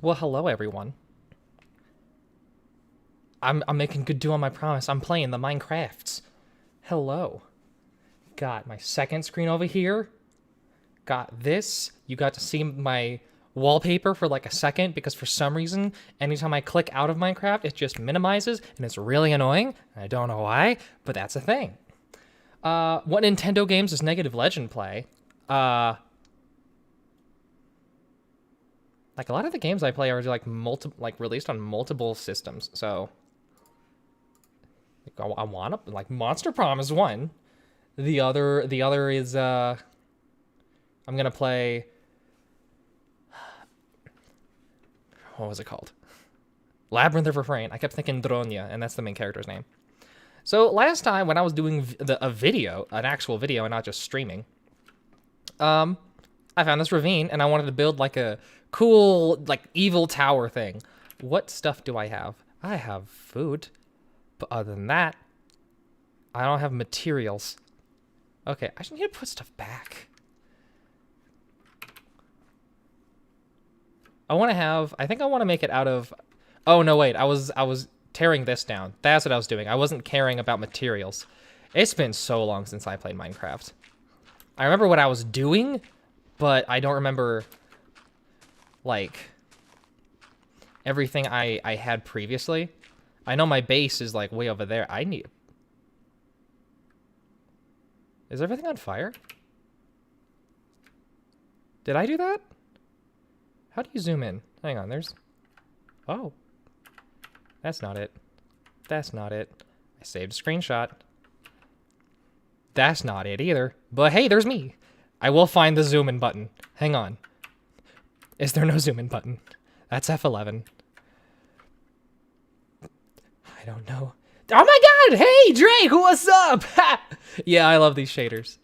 Well, hello everyone. I'm making good do on my promise. I'm playing the Minecrafts. Hello. Got my second screen over here. Got this. You got to see my wallpaper for like a second because for some reason, anytime I click out of Minecraft, it just minimizes and it's really annoying. I don't know why, but that's a thing. What Nintendo games does Negative Legend play? Like a lot of the games I play are like released on multiple systems. So I want to like Monster Prom is one. The other is I'm gonna play. What was it called? Labyrinth of Refrain. I kept thinking Dronya, and that's the main character's name. So last time when I was doing a video, an actual video, and not just streaming, I found this ravine, and I wanted to build like a cool, like evil tower thing. What stuff do I have? I have food, but other than that, I don't have materials. Okay, I just need to put stuff back. I think I want to make it out of, oh no, wait, I was tearing this down. That's what I was doing. I wasn't caring about materials. It's been so long since I played Minecraft. I remember what I was doing, but I don't remember, like, everything I had previously. I know my base is, like, way over there. Is everything on fire? Did I do that? How do you zoom in? Hang on, oh. That's not it. That's not it. I saved a screenshot. That's not it either. But hey, there's me. I will find the zoom in button. Hang on. Is there no zoom in button? That's F11. I don't know. Oh my god! Hey, Drake, what's up? Yeah, I love these shaders.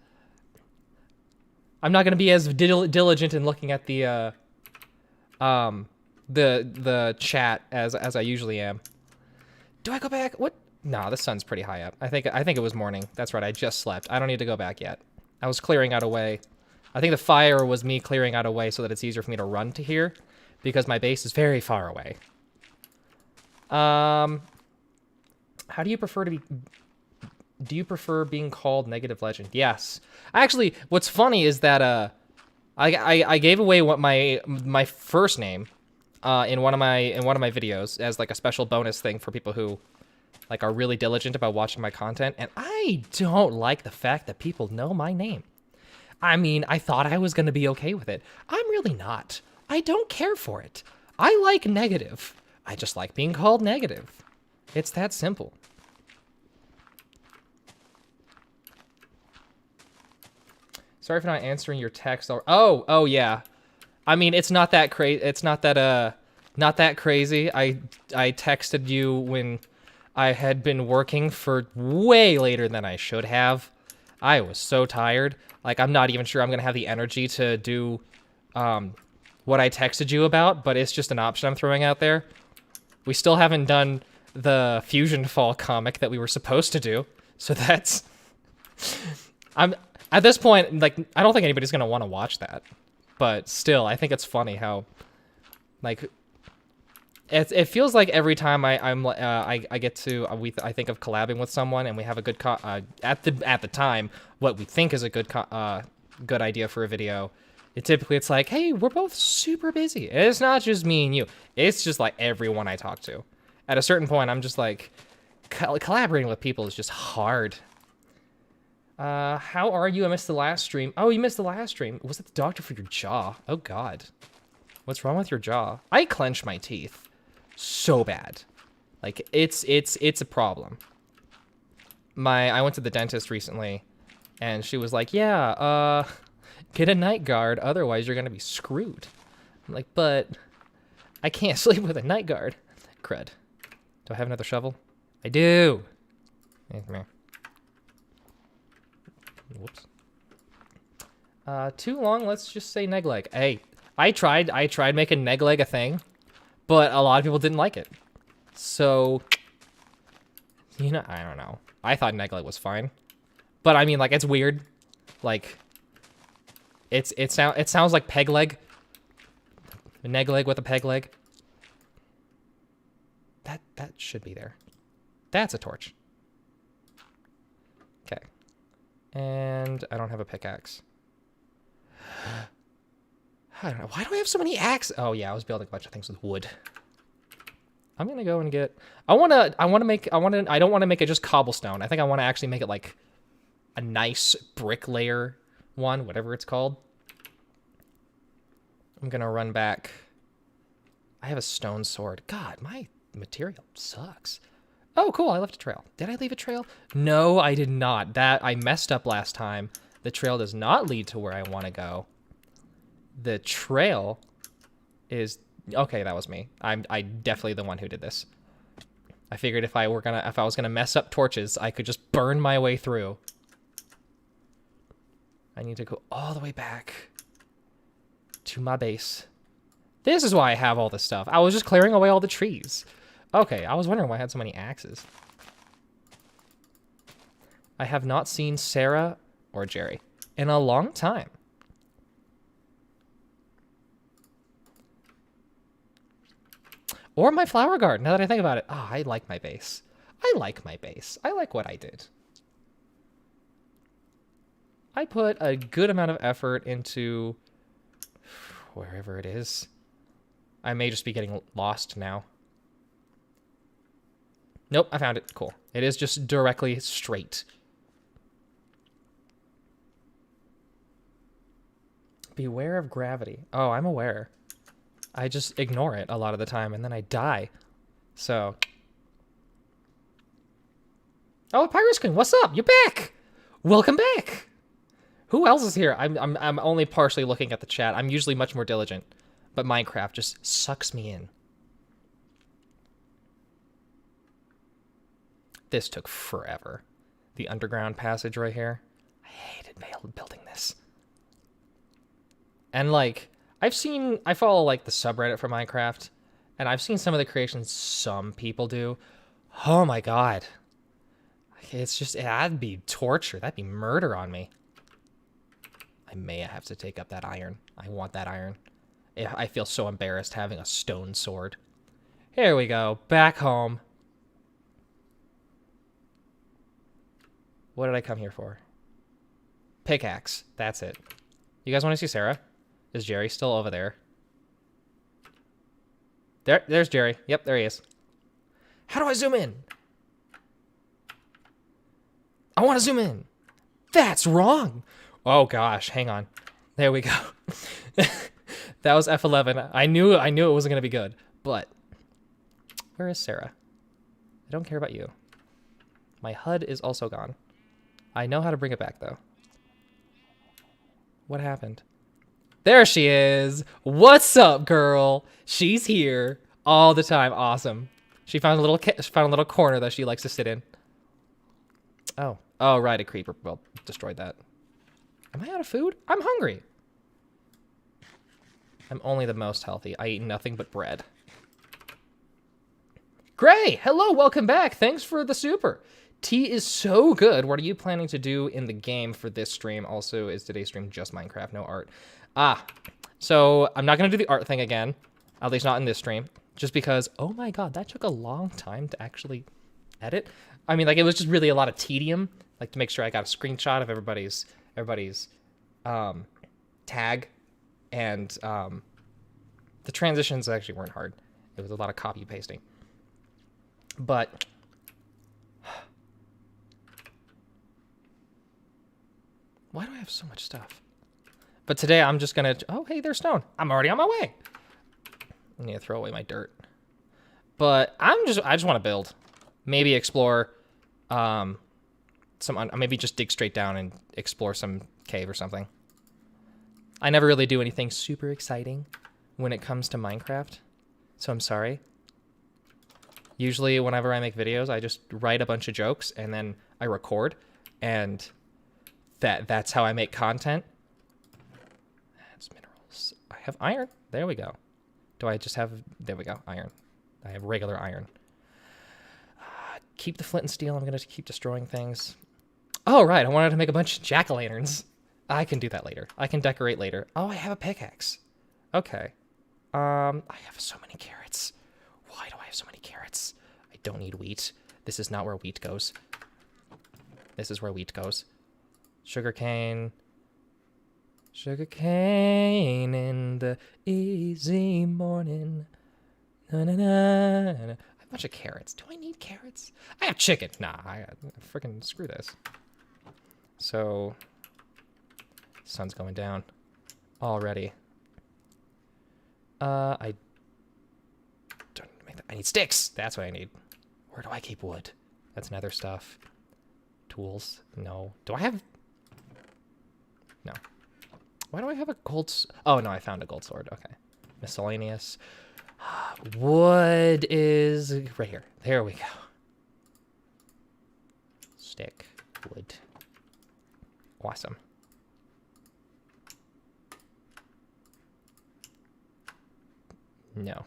I'm not gonna be as diligent in looking at the chat as I usually am. Do I go back? What? Nah, the sun's pretty high up. I think it was morning. That's right. I just slept. I don't need to go back yet. I was clearing out a way. I think the fire was me clearing out a way so that it's easier for me to run to here because my base is very far away. How do you prefer to be? Do you prefer being called Negative Legend? Yes. Actually, what's funny is that I gave away what my first name in one of my videos as like a special bonus thing for people who like are really diligent about watching my content, and I don't like the fact that people know my name. I mean, I thought I was going to be okay with it. I'm really not. I don't care for it. I like Negative. I just like being called Negative. It's that simple. Sorry for not answering your text. Oh yeah. I mean, it's not that crazy. It's not that crazy. I texted you when I had been working for way later than I should have. I was so tired. Like, I'm not even sure I'm gonna have the energy to do what I texted you about, but it's just an option I'm throwing out there. We still haven't done the Fusion Fall comic that we were supposed to do, so that's... At this point, like, I don't think anybody's gonna want to watch that, but still, I think it's funny how, like, it feels like every time I get to I think of collabing with someone and we have a good at the time what we think is a good idea for a video. It's like, hey, we're both super busy. And it's not just me and you. It's just like everyone I talk to. At a certain point, I'm just like, collaborating with people is just hard. How are you? I missed the last stream. Oh, you missed the last stream. Was it the doctor for your jaw? Oh God, what's wrong with your jaw? I clench my teeth so bad. Like, it's a problem. I went to the dentist recently, and she was like, yeah, get a night guard, otherwise you're gonna be screwed. I'm like, but I can't sleep with a night guard. Crud. Do I have another shovel? I do. Hey, come here. Whoops. Too long, let's just say neg leg. Hey, I tried making neg leg a thing, but a lot of people didn't like it. So, you know, I don't know. I thought neg leg was fine. But I mean, like, it's weird. Like, it sounds like peg leg. A neg leg with a peg leg. should be there. That's a torch. Okay. And I don't have a pickaxe. I don't know. Why do I have so many axes? Oh yeah, I was building a bunch of things with wood. I'm gonna go and get. I don't want to make it just cobblestone. I think I want to actually make it like a nice bricklayer one, whatever it's called. I'm gonna run back. I have a stone sword. God, my material sucks. Oh, cool. I left a trail. Did I leave a trail? No, I did not. I messed up last time. The trail does not lead to where I want to go. The trail is okay. That was me. I definitely the one who did this. I figured if I was gonna mess up torches, I could just burn my way through. I need to go all the way back to my base. This is why I have all this stuff. I was just clearing away all the trees. Okay, I was wondering why I had so many axes. I have not seen Sarah or Jerry in a long time. Or my flower garden, now that I think about it. Oh, I like my base. I like my base. I like what I did. I put a good amount of effort into wherever it is. I may just be getting lost now. Nope, I found it. Cool. It is just directly straight. Beware of gravity. Oh, I'm aware. I just ignore it a lot of the time, and then I die. So. Oh, Pirates King, what's up? You're back. Welcome back. Who else is here? I'm only partially looking at the chat. I'm usually much more diligent, but Minecraft just sucks me in. This took forever. The underground passage right here. I hated building this. And like, I follow like the subreddit for Minecraft, and I've seen some of the creations some people do. Oh my God. It's just, that'd be torture. That'd be murder on me. I may have to take up that iron. I want that iron. I feel so embarrassed having a stone sword. Here we go. Back home. What did I come here for? Pickaxe. That's it. You guys want to see Sarah? Is Jerry still over there? There's Jerry. Yep, there he is. How do I zoom in? I want to zoom in. That's wrong. Oh gosh, hang on. There we go. That was F11. I knew it wasn't gonna be good, but where is Sarah? I don't care about you. My HUD is also gone. I know how to bring it back though. What happened? There she is. What's up, girl? She's here all the time. Awesome. She found a little corner that she likes to sit in. Oh, right, a creeper. Well, destroyed that. Am I out of food? I'm hungry. I'm only the most healthy. I eat nothing but bread. Gray, hello, welcome back. Thanks for the super. Tea is so good. What are you planning to do in the game for this stream? Also, is today's stream just Minecraft, no art? So I'm not going to do the art thing again, at least not in this stream, just because, oh my God, that took a long time to actually edit. I mean, like, it was just really a lot of tedium, like to make sure I got a screenshot of everybody's tag, and the transitions actually weren't hard. It was a lot of copy pasting. But why do I have so much stuff? But today I'm just gonna, oh, hey, there's stone. I'm already on my way. I need to throw away my dirt. But I just want to build. Maybe explore maybe just dig straight down and explore some cave or something. I never really do anything super exciting when it comes to Minecraft, so I'm sorry. Usually whenever I make videos, I just write a bunch of jokes and then I record, and that's how I make content. That's minerals. I have iron. There we go. Do I just have, there we go, iron. I have regular iron. Keep the flint and steel. I'm going to keep destroying things. Oh, right. I wanted to make a bunch of jack-o'-lanterns. I can do that later. I can decorate later. Oh, I have a pickaxe. Okay. I have so many carrots. Why do I have so many carrots? I don't need wheat. This is not where wheat goes. This is where wheat goes. Sugarcane. Sugarcane in the easy morning. Na, na, na, na. I have a bunch of carrots. Do I need carrots? I have chicken. Nah, I freaking screw this. So, sun's going down already. I don't need to make that. I need sticks. That's what I need. Where do I keep wood? That's nether stuff. Tools. No. Do I have... No. Why do I have a gold... Oh, no, I found a gold sword. Okay. Miscellaneous. Wood is right here. There we go. Stick. Wood. Awesome. No.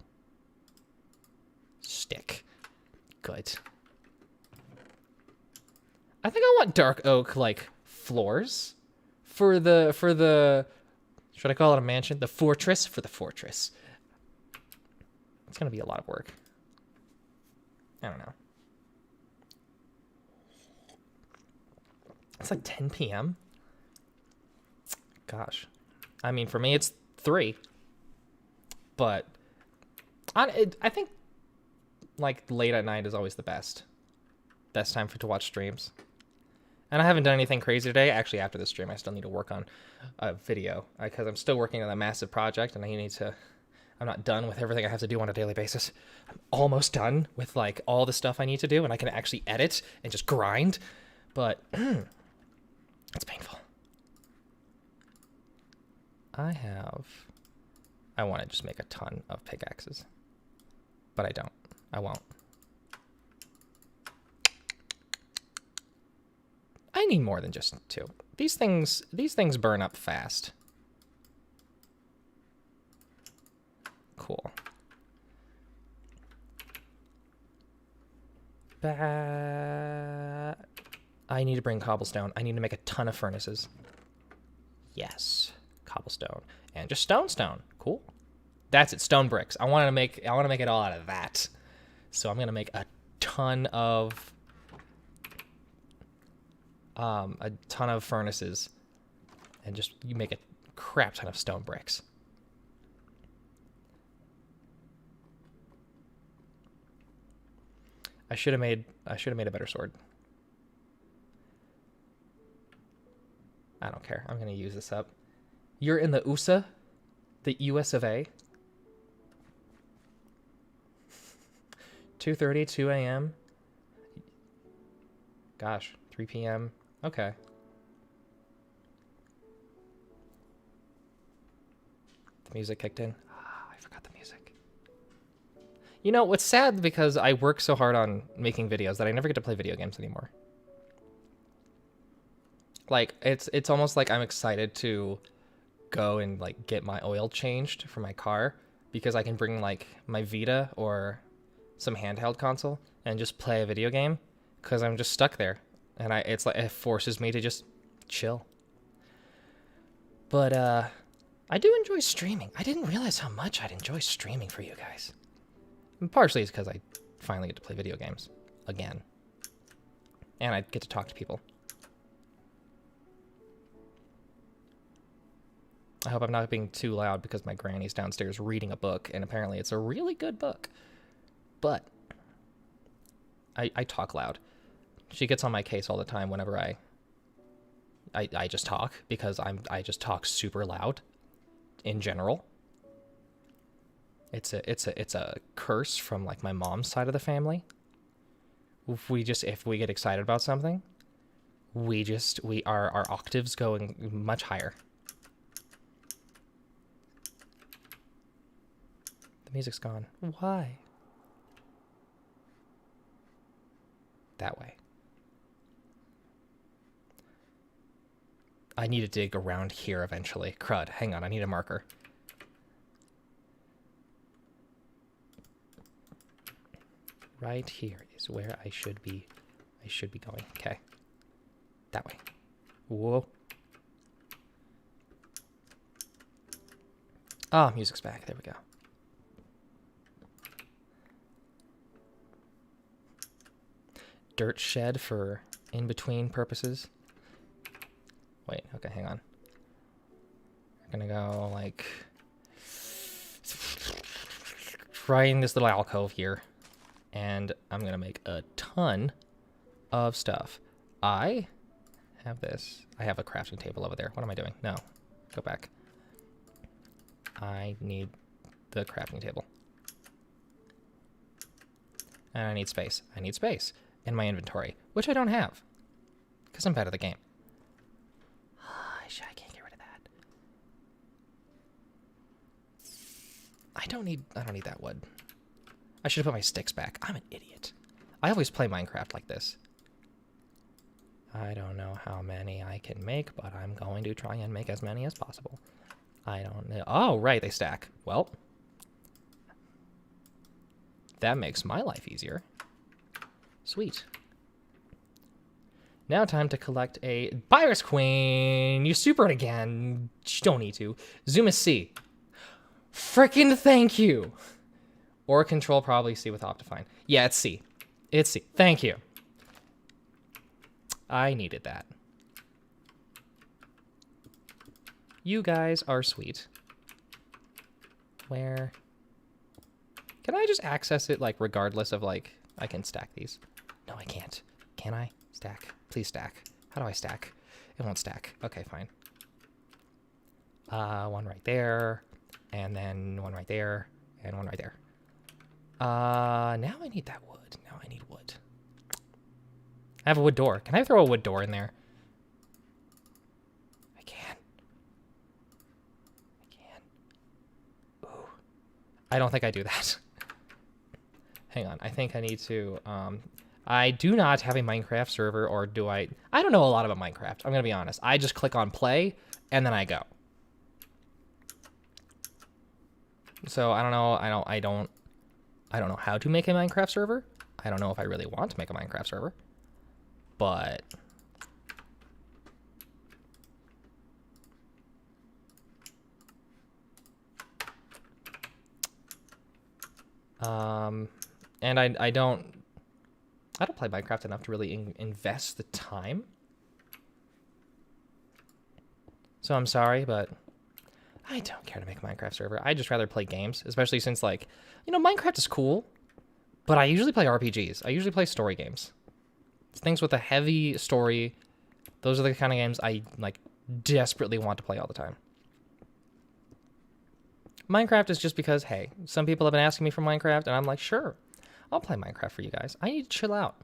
Stick. Good. I think I want dark oak, like, floors for the should I call it a mansion? The fortress for the fortress. It's gonna be a lot of work. I don't know. It's like 10 p.m. Gosh. I mean, for me, it's 3. But I think, like, late at night is always the best. Best time to watch streams. And I haven't done anything crazy today. Actually, after this stream, I still need to work on a video. Because I'm still working on a massive project, and I need to... I'm not done with everything I have to do on a daily basis. I'm almost done with, like, all the stuff I need to do, and I can actually edit and just grind. But it's painful. I want to just make a ton of pickaxes. But I don't. I won't. I need more than just 2. These things burn up fast. Cool. I need to bring cobblestone. I need to make a ton of furnaces. Yes. Cobblestone. And just stone. Cool. That's it. Stone bricks. I want to make it all out of that. So I'm going to make a ton of furnaces, and just you make a crap ton of stone bricks. I should have made a better sword. I don't care. I'm gonna use this up. You're in the USA, the US of A. 2:30, 2 a.m. Gosh, 3 p.m. Okay. The music kicked in. I forgot the music. You know, what's sad, because I work so hard on making videos that I never get to play video games anymore. Like, it's almost like I'm excited to go and, like, get my oil changed for my car, because I can bring, like, my Vita or some handheld console and just play a video game, because I'm just stuck there. And it's like, it forces me to just chill. But I do enjoy streaming. I didn't realize how much I'd enjoy streaming for you guys. And partially it's because I finally get to play video games again. And I get to talk to people. I hope I'm not being too loud, because my granny's downstairs reading a book, and apparently it's a really good book. But I talk loud. She gets on my case all the time whenever I just talk, because I just talk super loud in general. It's a curse from, like, my mom's side of the family. If we get excited about something, our octaves going much higher. The music's gone. Why? That way. I need to dig around here eventually. Crud. Hang on, I need a marker. Right here is where I should be going. Okay. That way. Whoa. Ah, music's back. There we go. dirt shed for in-between purposes. Wait, okay, hang on. We're gonna go, like, right in this little alcove here. And I'm gonna make a ton of stuff. I have this. I have a crafting table over there. What am I doing? No, go back. I need the crafting table. And I need space. I need space in my inventory, which I don't have because I'm bad at the game. I can't get rid of that. I don't need that wood. I should have put my sticks back. I'm an idiot. I always play Minecraft like this. I don't know how many I can make, but I'm going to try and make as many as possible. I don't know. Oh, right, they stack. Well, that makes my life easier. Sweet. Now time to collect a Virus Queen. You super it again. You don't need to. Zoom is C. Frickin' thank you. Or control probably C with Optifine. Yeah, it's C. It's C. Thank you. I needed that. You guys are sweet. Where? Can I just access it, like, regardless of, like, I can stack these? No, I can't. Can I? Stack. Please stack. How do I stack? It won't stack. Okay, fine. One right there, and then one right there, and one right there. Now I need that wood. Now I need wood. I have a wood door. Can I throw a wood door in there? I can. I can. Ooh. I don't think I do that. Hang on. I think I need to, I do not have a Minecraft server, or do I? I don't know a lot about Minecraft. I'm gonna be honest. I just click on play, and then I go. So I don't know. I don't know how to make a Minecraft server. I don't know if I really want to make a Minecraft server, but and I don't play Minecraft enough to really invest the time. So I'm sorry, but I don't care to make a Minecraft server. I'd just rather play games, especially since, like, you know, Minecraft is cool, but I usually play RPGs. I usually play story games. Things with a heavy story. Those are the kind of games I, like, desperately want to play all the time. Minecraft is just because, hey, some people have been asking me for Minecraft, and I'm like, sure, I'll play Minecraft for you guys. I need to chill out.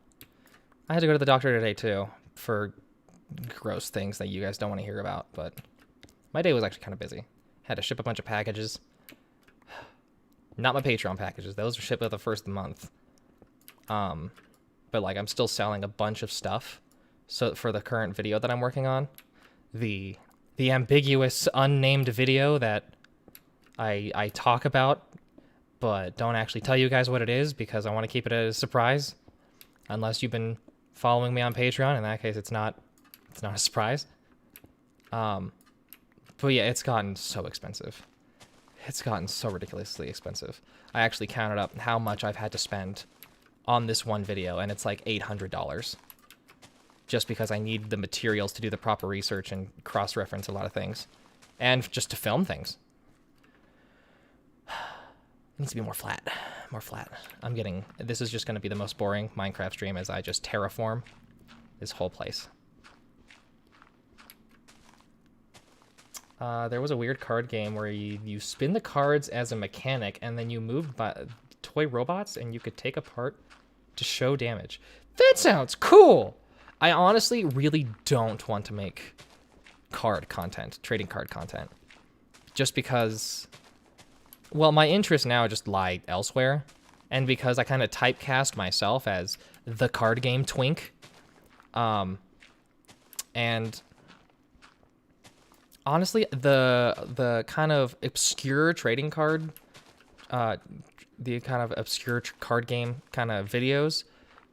I had to go to the doctor today, too, for gross things that you guys don't want to hear about, but my day was actually kind of busy. Had to ship a bunch of packages. Not my Patreon packages. Those were shipped at the first of the month. But, like, I'm still selling a bunch of stuff. So for the current video that I'm working on, the ambiguous, unnamed video that I talk about, but don't actually tell you guys what it is because I want to keep it a surprise. Unless you've been following me on Patreon. In that case, it's not a surprise. But yeah, it's gotten so expensive. It's gotten so ridiculously expensive. I actually counted up how much I've had to spend on this one video, and it's like $800. Just because I need the materials to do the proper research and cross-reference a lot of things. And just to film things. It needs to be more flat. More flat. This is just going to be the most boring Minecraft stream as I just terraform this whole place. There was a weird card game where you spin the cards as a mechanic, and then you move by toy robots, and you could take apart to show damage. That sounds cool! I honestly really don't want to make card content, trading card content. Just because, well, my interests now just lie elsewhere. And because I kind of typecast myself as the card game twink. And honestly, the kind of obscure trading card, the kind of obscure card game kind of videos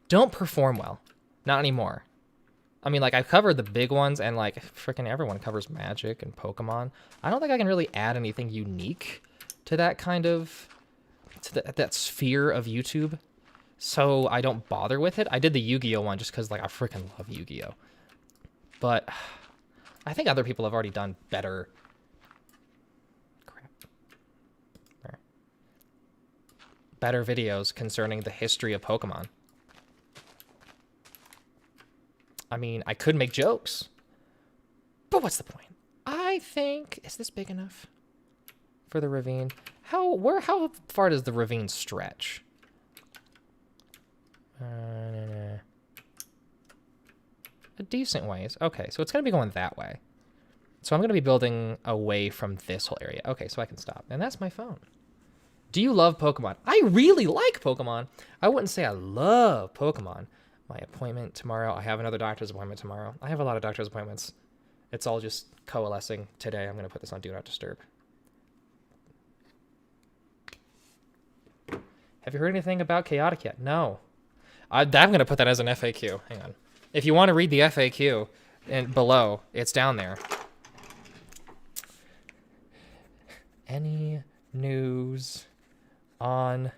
don't perform well. Not anymore. I mean, like, I've covered the big ones, and, like, freaking everyone covers Magic and Pokemon. I don't think I can really add anything unique to that kind of, to that sphere of YouTube. so I don't bother with it. I did the Yu-Gi-Oh one just because like I freaking love Yu-Gi-Oh. But I think other people have already done better. Crap. There. Better videos concerning the history of Pokemon. I mean, I could make jokes, but what's the point? I think, is this big enough for the ravine? How far does the ravine stretch? A decent ways. Okay, so it's going to be going that way. So I'm going to be building away from this whole area. Okay, so I can stop. And that's my phone. Do you love Pokemon? I really like Pokemon. I wouldn't say I love Pokemon. My appointment tomorrow. I have another doctor's appointment tomorrow. I have a lot of doctor's appointments. It's all just coalescing today. I'm going to put this on Do Not Disturb. Have you heard anything about Chaotic yet? No. I'm going to put that as an FAQ. Hang on. If you want to read the FAQ and below, it's down there. Any news on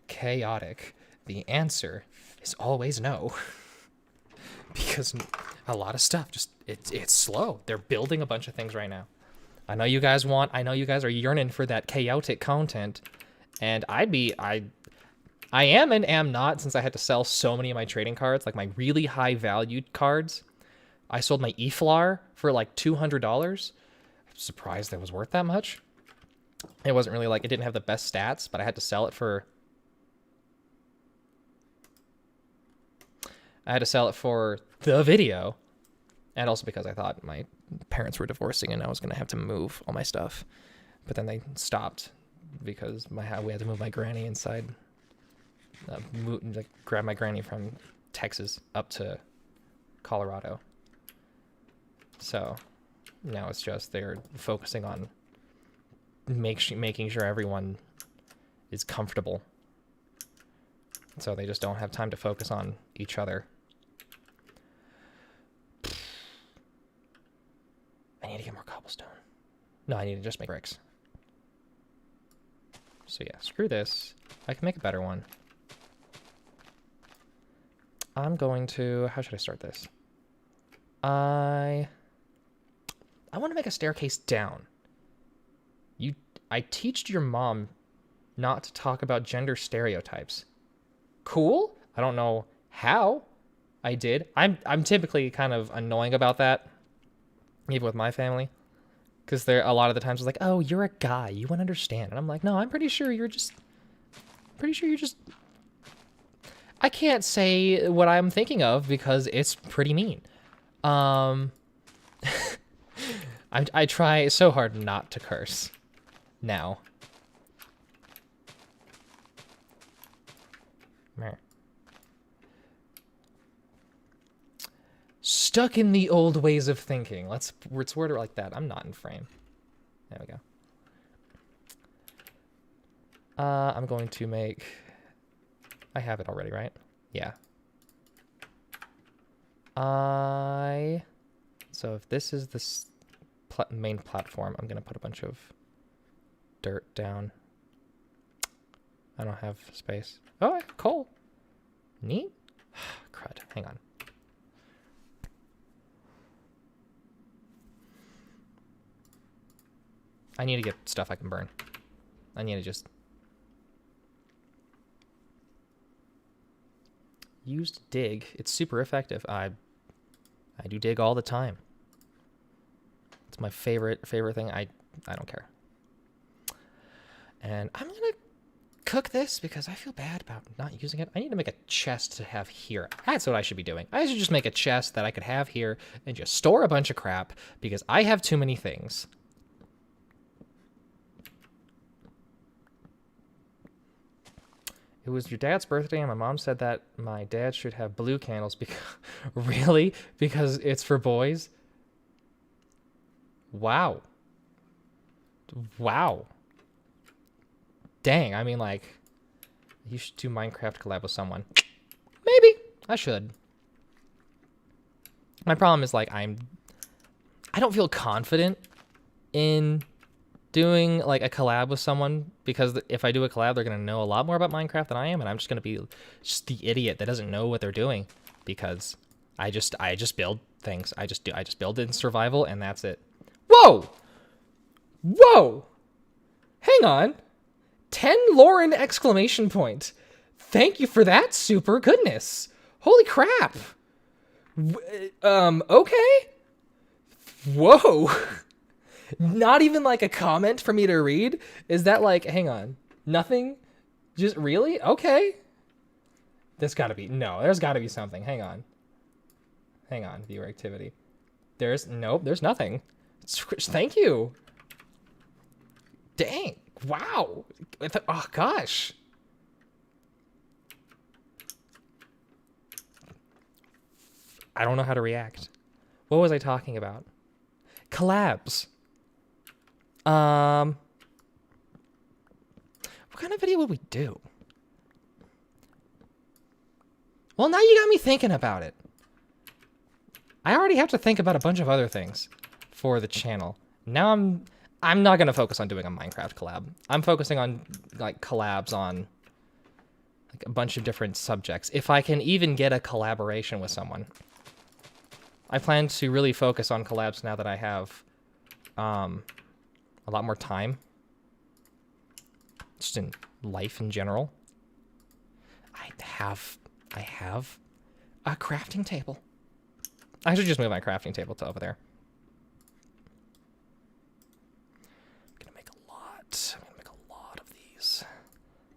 Chaotic? The answer is always no. Because a lot of stuff just it's slow. They're building a bunch of things right now. I know you guys are yearning for that chaotic content, and I am and am not, since I had to sell so many of my trading cards, like my really high valued cards. I sold my E-Flower for like $200. I'm surprised that was worth that much. It wasn't really like, it didn't have the best stats, but I had to sell it for the video, and also because I thought my parents were divorcing and I was going to have to move all my stuff. But then they stopped because we had to move my granny inside. Grab my granny from Texas up to Colorado. So now it's just they're focusing on making sure everyone is comfortable. So they just don't have time to focus on each other. I need to get more cobblestone. No, I need to just make bricks. So yeah, screw this. I can make a better one. I'm going to... How should I start this? I want to make a staircase down. I teached your mom not to talk about gender stereotypes. Cool. I don't know how I did. I'm typically kind of annoying about that, even with my family, because there a lot of the times it's like, oh, you're a guy, you wouldn't understand, and I'm like, no, I'm pretty sure you're just. I can't say what I'm thinking of because it's pretty mean. I try so hard not to curse now. Stuck in the old ways of thinking. Let's word it like that. I'm not in frame. There we go. I'm going to make... I have it already, right? Yeah. So if this is the main platform, I'm going to put a bunch of dirt down. I don't have space. Oh, coal. Neat. Crud. Hang on. I need to get stuff I can burn. I need to just... Used dig. It's super effective. I do dig all the time. It's my favorite thing. I don't care. And I'm going to cook this because I feel bad about not using it. I need to make a chest to have here. That's what I should be doing. I should just make a chest that I could have here and just store a bunch of crap because I have too many things. It was your dad's birthday, and my mom said that my dad should have blue candles. Because really? Because it's for boys? Wow. Wow. Dang, I mean, like, you should do Minecraft collab with someone. Maybe. I should. My problem is, like, I don't feel confident in doing like a collab with someone, because if I do a collab, they're gonna know a lot more about Minecraft than I am, and I'm just gonna be just the idiot that doesn't know what they're doing, because I just build things. I just build it in survival, and that's it. Whoa! Whoa! Hang on. 10 Lauren exclamation point. Thank you for that, super goodness. Holy crap. Okay. Whoa. Not even like a comment for me to read? Is that like, hang on, nothing? Just really? Okay. There's gotta be something. Hang on, viewer activity. Nope, there's nothing. Thank you. Dang, wow. Oh gosh. I don't know how to react. What was I talking about? Collabs. What kind of video would we do? Well, now you got me thinking about it. I already have to think about a bunch of other things for the channel. Now I'm not gonna focus on doing a Minecraft collab. I'm focusing on like collabs on like a bunch of different subjects. If I can even get a collaboration with someone. I plan to really focus on collabs now that I have a lot more time. Just in life in general. I have a crafting table. I should just move my crafting table to over there. I'm gonna make a lot of these.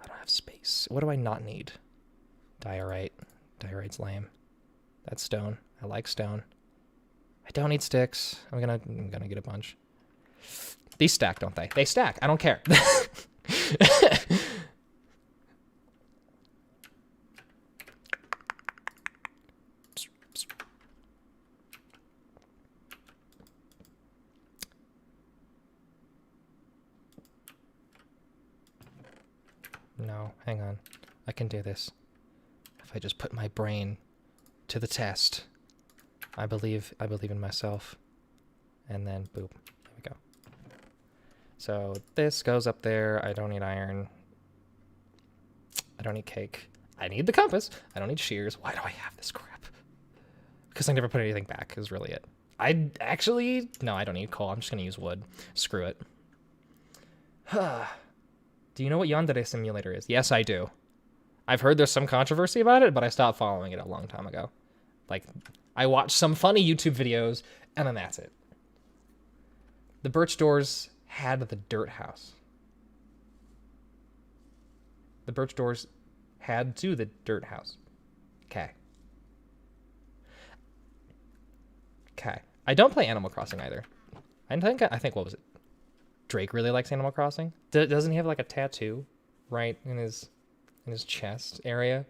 I don't have space. What do I not need? Diorite. Diorite's lame. That's stone. I like stone. I don't need sticks. I'm gonna get a bunch. These stack, don't they? They stack. I don't care. No, hang on. I can do this. If I just put my brain to the test. I believe in myself. And then boop. There we go. So this goes up there. I don't need iron. I don't need cake. I need the compass. I don't need shears. Why do I have this crap? Because I never put anything back is really it. No, I don't need coal. I'm just going to use wood. Screw it. Do you know what Yandere Simulator is? Yes, I do. I've heard there's some controversy about it, but I stopped following it a long time ago. Like, I watched some funny YouTube videos, and then that's it. The Birch Doors had the dirt house. The Birch Doors had to the dirt house. Okay. Okay. I don't play Animal Crossing either. I think what was it? Drake really likes Animal Crossing. Doesn't he have like a tattoo right in his chest area?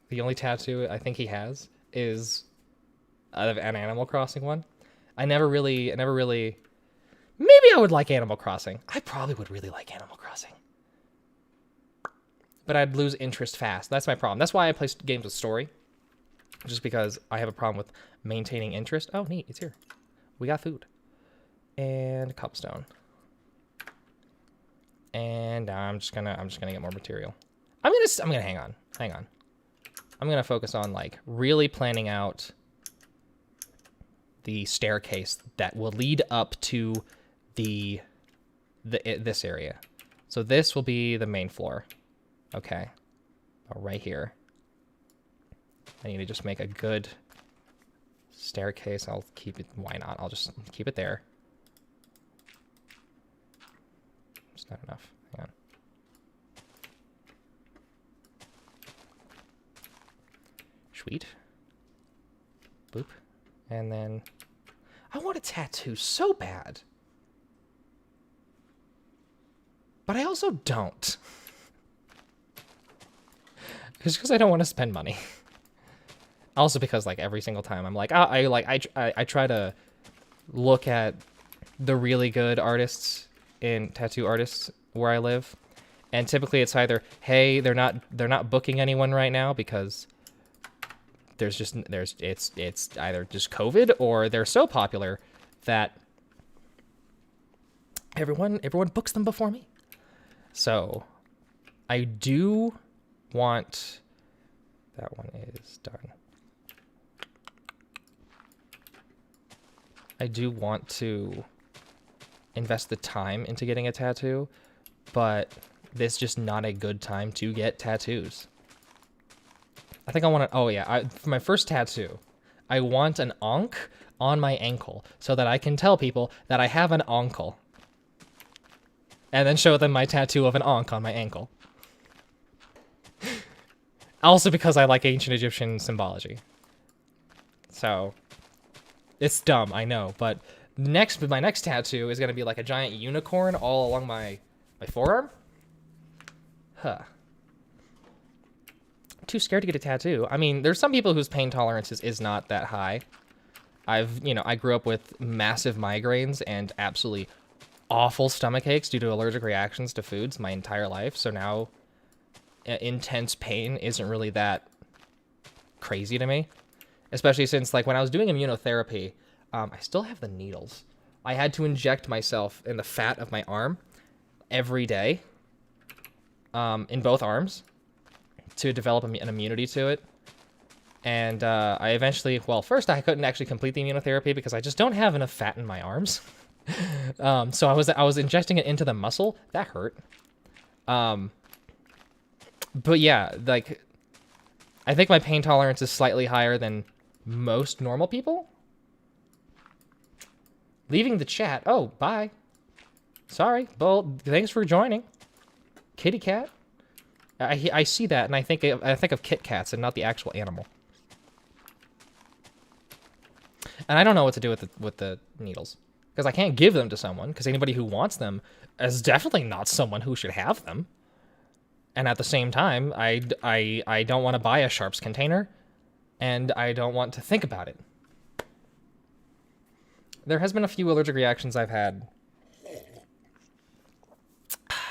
The only tattoo I think he has is an Animal Crossing one. I never really. Maybe I would like Animal Crossing. I probably would really like Animal Crossing, but I'd lose interest fast. That's my problem. That's why I play games with story, just because I have a problem with maintaining interest. Oh, neat! It's here. We got food and cobblestone. And I'm just gonna get more material. I'm gonna hang on. I'm gonna focus on like really planning out the staircase that will lead up to this area. So this will be the main floor. Okay. Right here. I need to just make a good staircase. I'll keep it. Why not? I'll just keep it there. It's not enough. Hang on. Sweet. Boop. And then I want a tattoo so bad. But I also don't. Just because I don't want to spend money. Also because like every single time I'm like, I try to look at the really good artists tattoo artists where I live, and typically it's either, hey, they're not booking anyone right now because it's either just COVID, or they're so popular that everyone books them before me. So I do want, that one is done. I do want to invest the time into getting a tattoo, but this is just not a good time to get tattoos. I think I want to, oh yeah, for my first tattoo, I want an ankh on my ankle so that I can tell people that I have an ankle. And then show them my tattoo of an ankh on my ankle. Also because I like ancient Egyptian symbology. So, it's dumb, I know, but my next tattoo is going to be like a giant unicorn all along my forearm. Huh. I'm too scared to get a tattoo. I mean, there's some people whose pain tolerance is not that high. I grew up with massive migraines and absolutely awful stomach aches due to allergic reactions to foods my entire life. So now intense pain isn't really that crazy to me, especially since like when I was doing immunotherapy, I still have the needles. I had to inject myself in the fat of my arm every day, in both arms to develop an immunity to it. And I eventually, well, first I couldn't actually complete the immunotherapy because I just don't have enough fat in my arms. So I was injecting it into the muscle. That hurt. But yeah, like, I think my pain tolerance is slightly higher than most normal people. Leaving the chat. Oh, bye. Sorry. Well, thanks for joining. Kitty cat. I see that and I think of Kit Kats and not the actual animal. And I don't know what to do with the needles. Because I can't give them to someone, because anybody who wants them is definitely not someone who should have them. And at the same time, I don't want to buy a Sharps container, and I don't want to think about it. There has been a few allergic reactions I've had.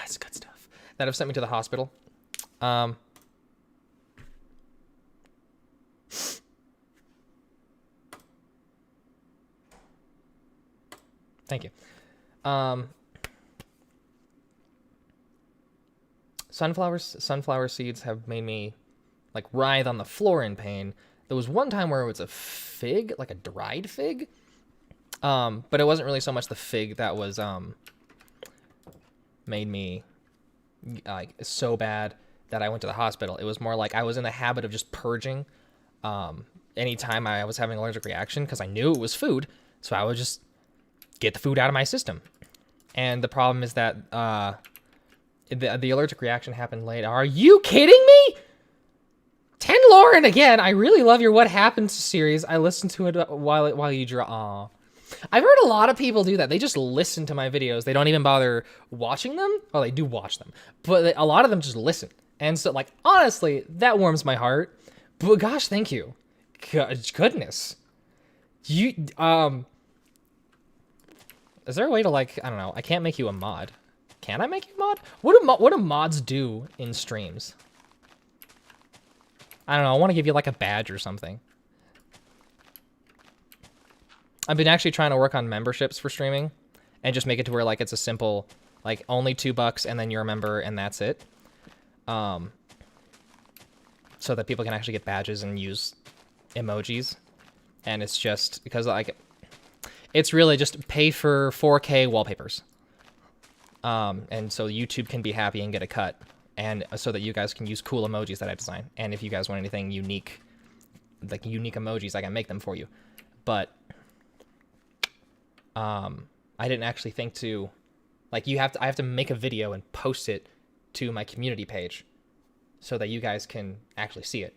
It's good stuff. That have sent me to the hospital. Thank you. Sunflower seeds have made me like writhe on the floor in pain. There was one time where it was a fig, like a dried fig. But it wasn't really so much the fig that was made me like so bad that I went to the hospital. It was more like I was in the habit of just purging anytime I was having an allergic reaction because I knew it was food. So I would just get the food out of my system. And the problem is that the allergic reaction happened late. Are you kidding me? 10 Lauren again. I really love your What Happened series. I listened to it while you draw. Aw. I've heard a lot of people do that. They just listen to my videos. They don't even bother watching them. Well, they do watch them, but a lot of them just listen. And so, like, honestly, that warms my heart. But gosh, thank you. Goodness. You, is there a way to, like, I don't know. I can't make you a mod. Can I make you a mod? What do mods do in streams? I don't know. I want to give you, like, a badge or something. I've been actually trying to work on memberships for streaming and just make it to where, like, it's a simple, like, only $2 and then you're a member and that's it. So that people can actually get badges and use emojis. And it's just because, like, it's really just pay for 4K wallpapers. And so YouTube can be happy and get a cut. And so that you guys can use cool emojis that I design. And if you guys want anything unique, like unique emojis, I can make them for you. But I didn't actually think to, like, I have to make a video and post it to my community page so that you guys can actually see it.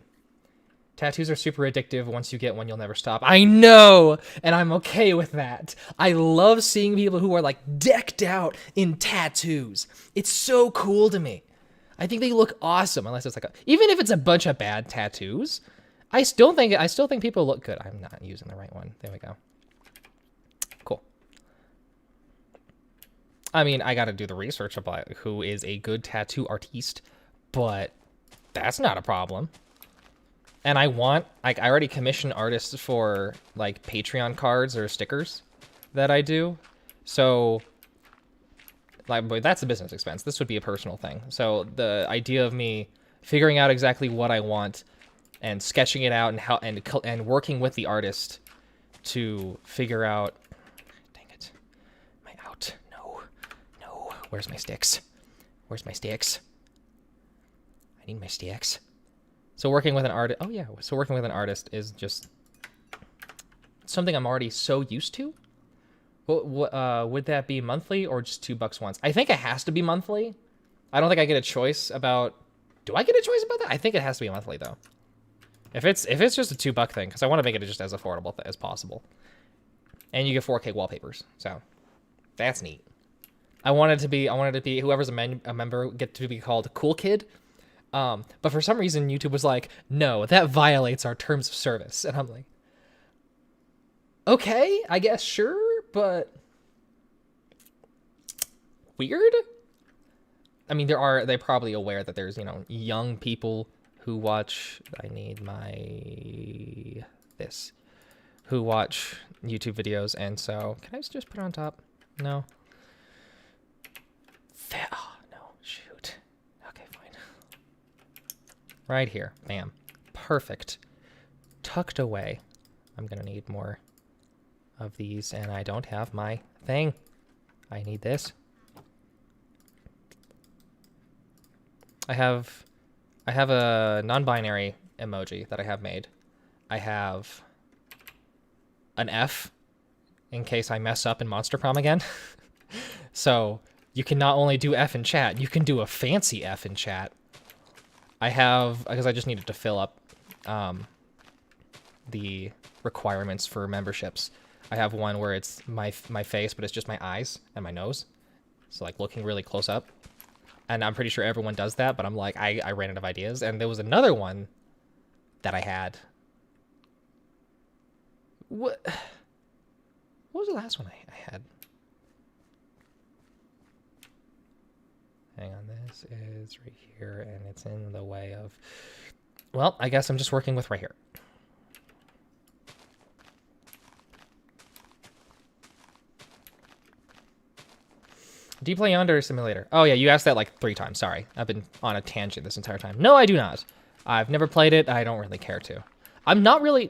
Tattoos are super addictive. Once you get one, you'll never stop. I know, and I'm okay with that. I love seeing people who are, like, decked out in tattoos. It's so cool to me. I think they look awesome, unless it's like even if it's a bunch of bad tattoos, I still think people look good. I'm not using the right one. There we go. Cool. I mean, I got to do the research about who is a good tattoo artiste, but that's not a problem. And I already commission artists for, like, Patreon cards or stickers that I do. So Like, but that's a business expense. This would be a personal thing. So the idea of me figuring out exactly what I want and sketching it out and working with the artist to figure out. Dang it! Am I out? No, no. Where's my sticks? Where's my sticks? I need my sticks. So working with an artist. Oh yeah. So working with an artist is just something I'm already so used to. Would that be monthly or just $2 once? I think it has to be monthly. I don't think I get a choice about. Do I get a choice about that? I think it has to be monthly though. If it's just a $2 thing, because I want to make it just as affordable as possible, and you get 4K wallpapers, so that's neat. I wanted to be whoever's a member get to be called Cool Kid, but for some reason YouTube was like, no, that violates our terms of service, and I'm like, okay, I guess sure. But weird. I mean, they're probably aware that there's, young people who watch. I need who watch YouTube videos, and so can I just put it on top? No. Oh no, shoot. Okay, fine. Right here, bam, perfect, tucked away. I'm gonna need more of these, and I don't have my thing. I need this. I have a non-binary emoji that I have made. I have an F in case I mess up in Monster Prom again. So you can not only do F in chat, you can do a fancy F in chat. I have, because I just needed to fill up the requirements for memberships. I have one where it's my face, but it's just my eyes and my nose. So like looking really close up. And I'm pretty sure everyone does that, but I'm like, I ran out of ideas. And there was another one that I had. What was the last one I had? Hang on, this is right here, and it's in the way of... Well, I guess I'm just working with right here. Do you play Yonder Simulator? Oh yeah, you asked that like 3 times. Sorry, I've been on a tangent this entire time. No, I do not. I've never played it. I don't really care to. I'm not really...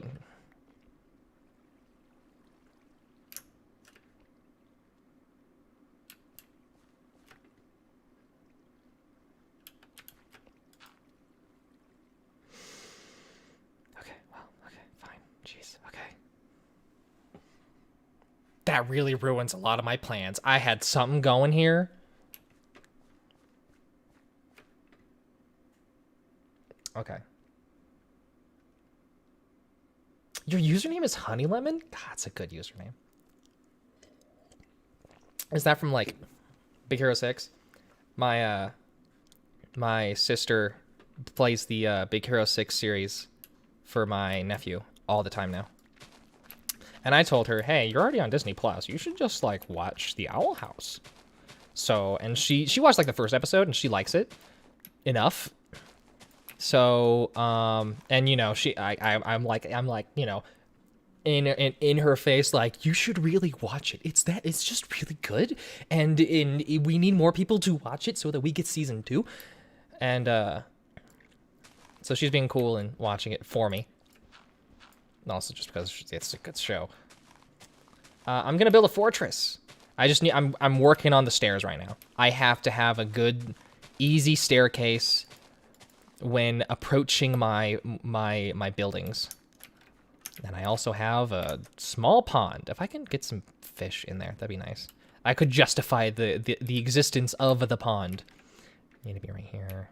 Okay, well, okay, fine. Jeez, okay. That really ruins a lot of my plans. I had something going here. Okay. Your username is Honeylemon? God, that's a good username. Is that from like Big Hero 6? My my sister plays the Big Hero 6 series for my nephew all the time now. And I told her, hey, you're already on Disney Plus. You should just like watch The Owl House. So, and she watched like the first episode and she likes it enough. So, and I'm like, in her face, like, you should really watch it. It's just really good. And we need more people to watch it so that we get season 2. And, so she's being cool and watching it for me. Also just because it's a good show. I'm gonna build a fortress. I'm working on the stairs right now. I have to have a good, easy staircase when approaching my buildings. And I also have a small pond. If I can get some fish in there, that'd be nice. I could justify the existence of the pond. Need to be right here.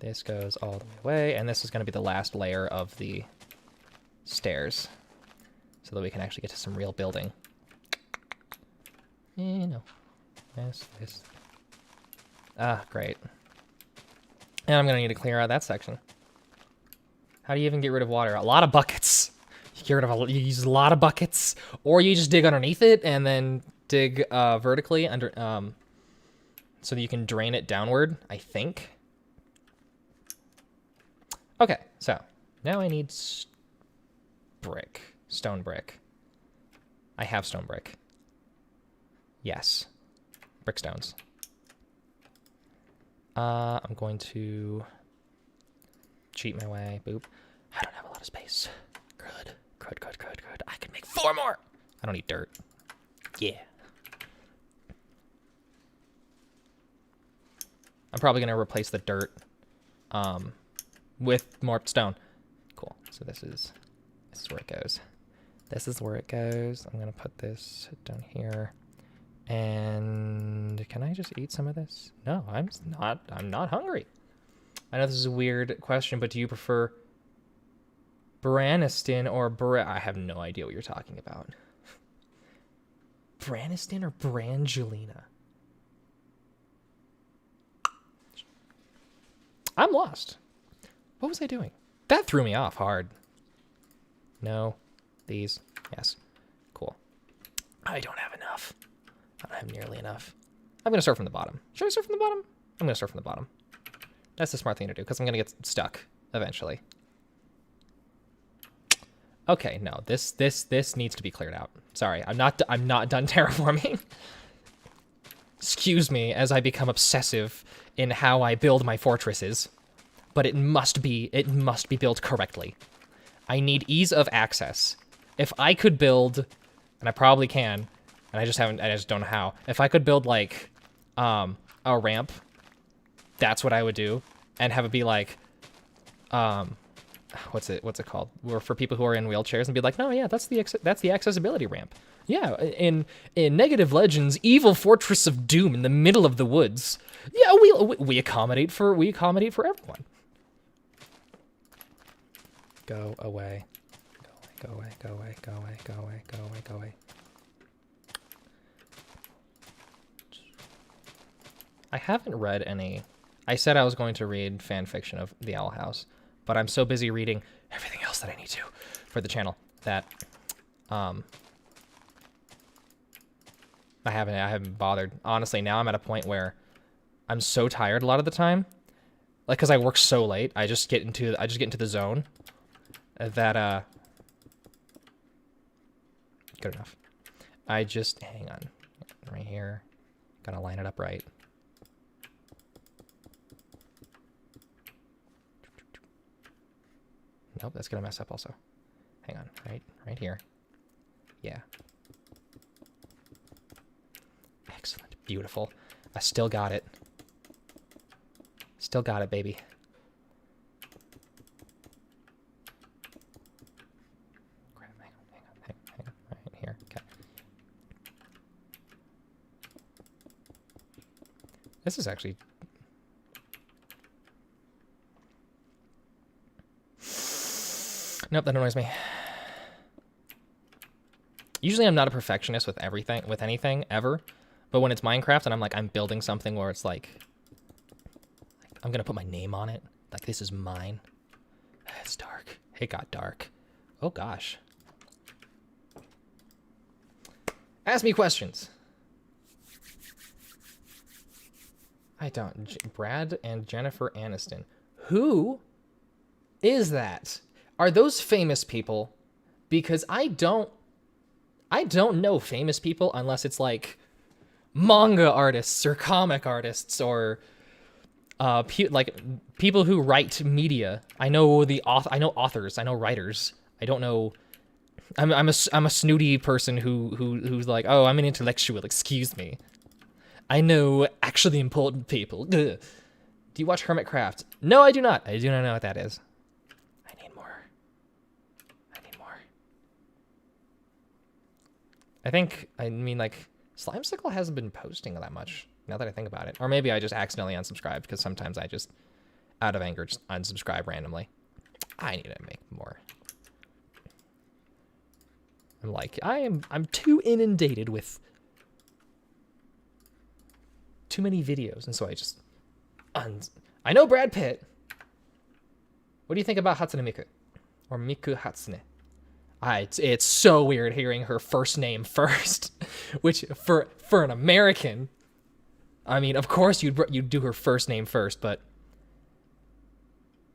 This goes all the way away, and this is going to be the last layer of the stairs, so that we can actually get to some real building. This. Ah, great. And I'm going to need to clear out that section. How do you even get rid of water? A lot of buckets. You use a lot of buckets, or you just dig underneath it and then dig vertically under, so that you can drain it downward, I think. Okay, so now I need stone brick. I have stone brick. Yes. Brickstones. I'm going to cheat my way. Boop. I don't have a lot of space. Good. I can make 4 more. I don't need dirt. Yeah. I'm probably going to replace the dirt with more stone. Cool. So this is where it goes. This is where it goes. I'm going to put this down here. And can I just eat some of this? No, I'm not hungry. I know this is a weird question, but do you prefer Braniston or I have no idea what you're talking about. Braniston or Brangelina? I'm lost. What was I doing? That threw me off hard. No. These. Yes. Cool. I don't have enough. I don't have nearly enough. I'm going to start from the bottom. Should I start from the bottom? I'm going to start from the bottom. That's the smart thing to do, because I'm going to get stuck eventually. Okay, no. This needs to be cleared out. Sorry, I'm not done terraforming. Excuse me as I become obsessive in how I build my fortresses, but it must be built correctly. I need ease of access. If I could build, and I probably can, and I just don't know how. If I could build like a ramp, that's what I would do, and have it be like what's it called? Where for people who are in wheelchairs, and be like, no, yeah, that's the accessibility ramp. Yeah, in Negative Legends, evil fortress of doom in the middle of the woods. Yeah, we accommodate for everyone. Go away. Go away. Go away. Go away. Go away. Go away. Go away. I haven't read any. I said I was going to read fan fiction of The Owl House, but I'm so busy reading everything else that I need to for the channel that I haven't bothered. Honestly, now I'm at a point where I'm so tired a lot of the time, like because I work so late. I just get into the zone that good enough. I just hang on right here. Gotta line it up right. Nope, that's gonna mess up also. Hang on, right here. Yeah. Excellent, beautiful. I still got it. Still got it, baby. Crap, hang on. Right here, okay. This is actually... Nope, that annoys me. Usually I'm not a perfectionist with anything, ever. But when it's Minecraft and I'm building something where it's like, I'm gonna put my name on it. Like, this is mine. It's dark. It got dark. Oh, gosh. Ask me questions. I don't. Brad and Jennifer Aniston. Who is that? Are those famous people? Because I don't know famous people unless it's like manga artists or comic artists or like people who write media. I know I know authors. I know writers. I don't know. I'm a snooty person who's like, oh, I'm an intellectual. Excuse me. I know actually important people. Ugh. Do you watch Hermitcraft? No, I do not. I do not know what that is. I mean, like, Slimecicle hasn't been posting that much, now that I think about it. Or maybe I just accidentally unsubscribed, because sometimes I just, out of anger, just unsubscribe randomly. I need to make more. I'm like, I'm too inundated with too many videos, and so I just, I know Brad Pitt. What do you think about Hatsune Miku? Or Miku Hatsune? It's so weird hearing her first name first, which for an American, I mean, of course you'd do her first name first, but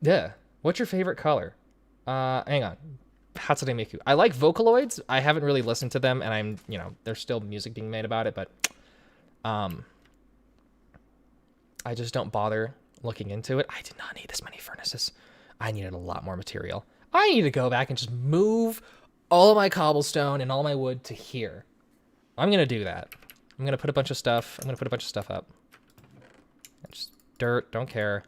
yeah. What's your favorite color? Hang on, Hatsune Miku. I like Vocaloids. I haven't really listened to them, and there's still music being made about it, but Um, I just don't bother looking into it. I did not need this many furnaces. I needed a lot more material. I need to go back and just move all of my cobblestone and all my wood to here. I'm going to do that. I'm going to put a bunch of stuff. I'm going to put a bunch of stuff up. Just dirt, don't care.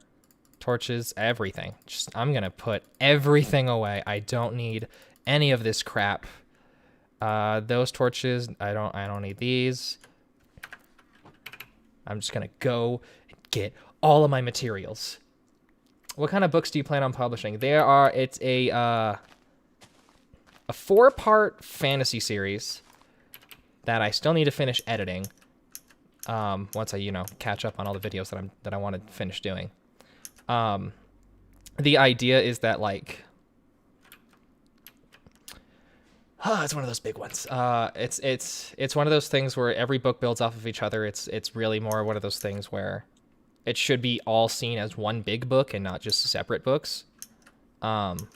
Torches, everything. I'm going to put everything away. I don't need any of this crap. Those torches, I don't need these. I'm just going to go and get all of my materials. What kind of books do you plan on publishing? It's a 4-part fantasy series that I still need to finish editing. Once I, catch up on all the videos that I want to finish doing. The idea is that, like, it's one of those big ones. It's one of those things where every book builds off of each other. It's really more one of those things where it should be all seen as one big book and not just separate books. And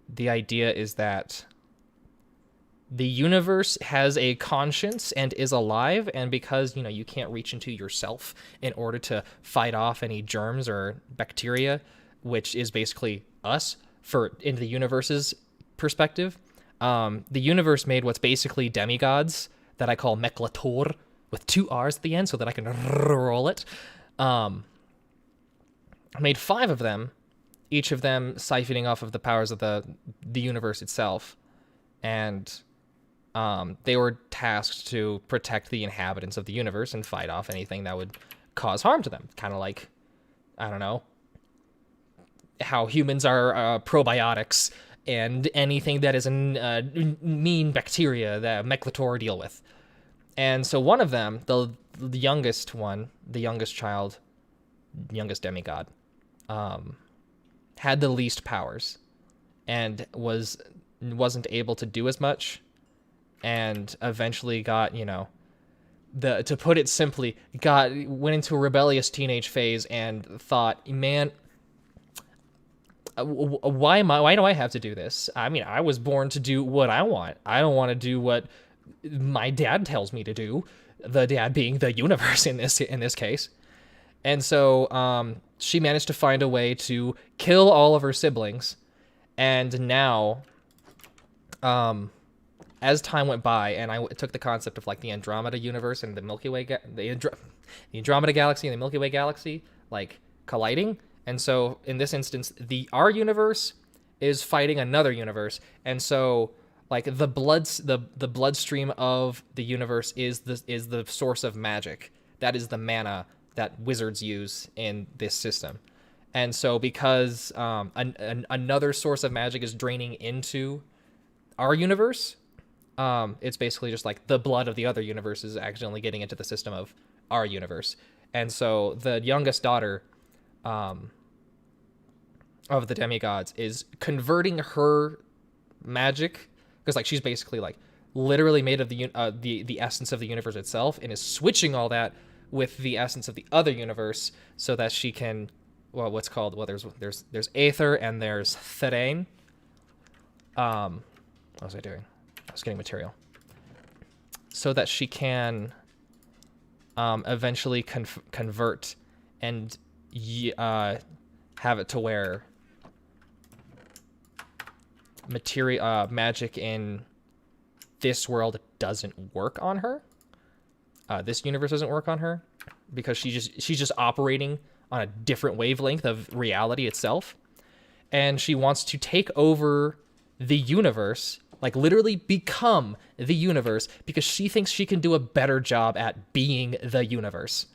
the idea is that the universe has a conscience and is alive, and because, you can't reach into yourself in order to fight off any germs or bacteria, which is basically us in the universe's perspective, the universe made what's basically demigods that I call Mechlator, with 2 R's at the end so that I can roll it. I made 5 of them, each of them siphoning off of the powers of the universe itself. And they were tasked to protect the inhabitants of the universe and fight off anything that would cause harm to them. Kind of like, I don't know, how humans are probiotics and anything that is a mean bacteria that Mechlator deal with. And so one of them, the youngest one, the youngest child, youngest demigod, had the least powers and wasn't able to do as much, and eventually got, to put it simply, went into a rebellious teenage phase and thought, man, why do I have to do this? I mean, I was born to do what I want. I don't want to do what my dad tells me to do, the dad being the universe in this case. And so she managed to find a way to kill all of her siblings, and now as time went by, and I took the concept of, like, the Andromeda universe and the Milky Way, the Andromeda galaxy and the Milky Way galaxy, like, colliding. And so in this instance, our universe is fighting another universe, and so, like, the bloodstream of the universe is the source of magic. That is the mana that wizards use in this system. And so because another source of magic is draining into our universe, it's basically just like the blood of the other universe is accidentally getting into the system of our universe. And so the youngest daughter of the demigods is converting her magic, because, like, she's basically, like, literally made of the essence of the universe itself, and is switching all that with the essence of the other universe so that she can, there's aether and there's therain. What was I doing? I was getting material. So that she can eventually convert and have it to where magic in this world doesn't work on her. This universe doesn't work on her because she's just operating on a different wavelength of reality itself, and she wants to take over the universe, like literally become the universe, because she thinks she can do a better job at being the universe.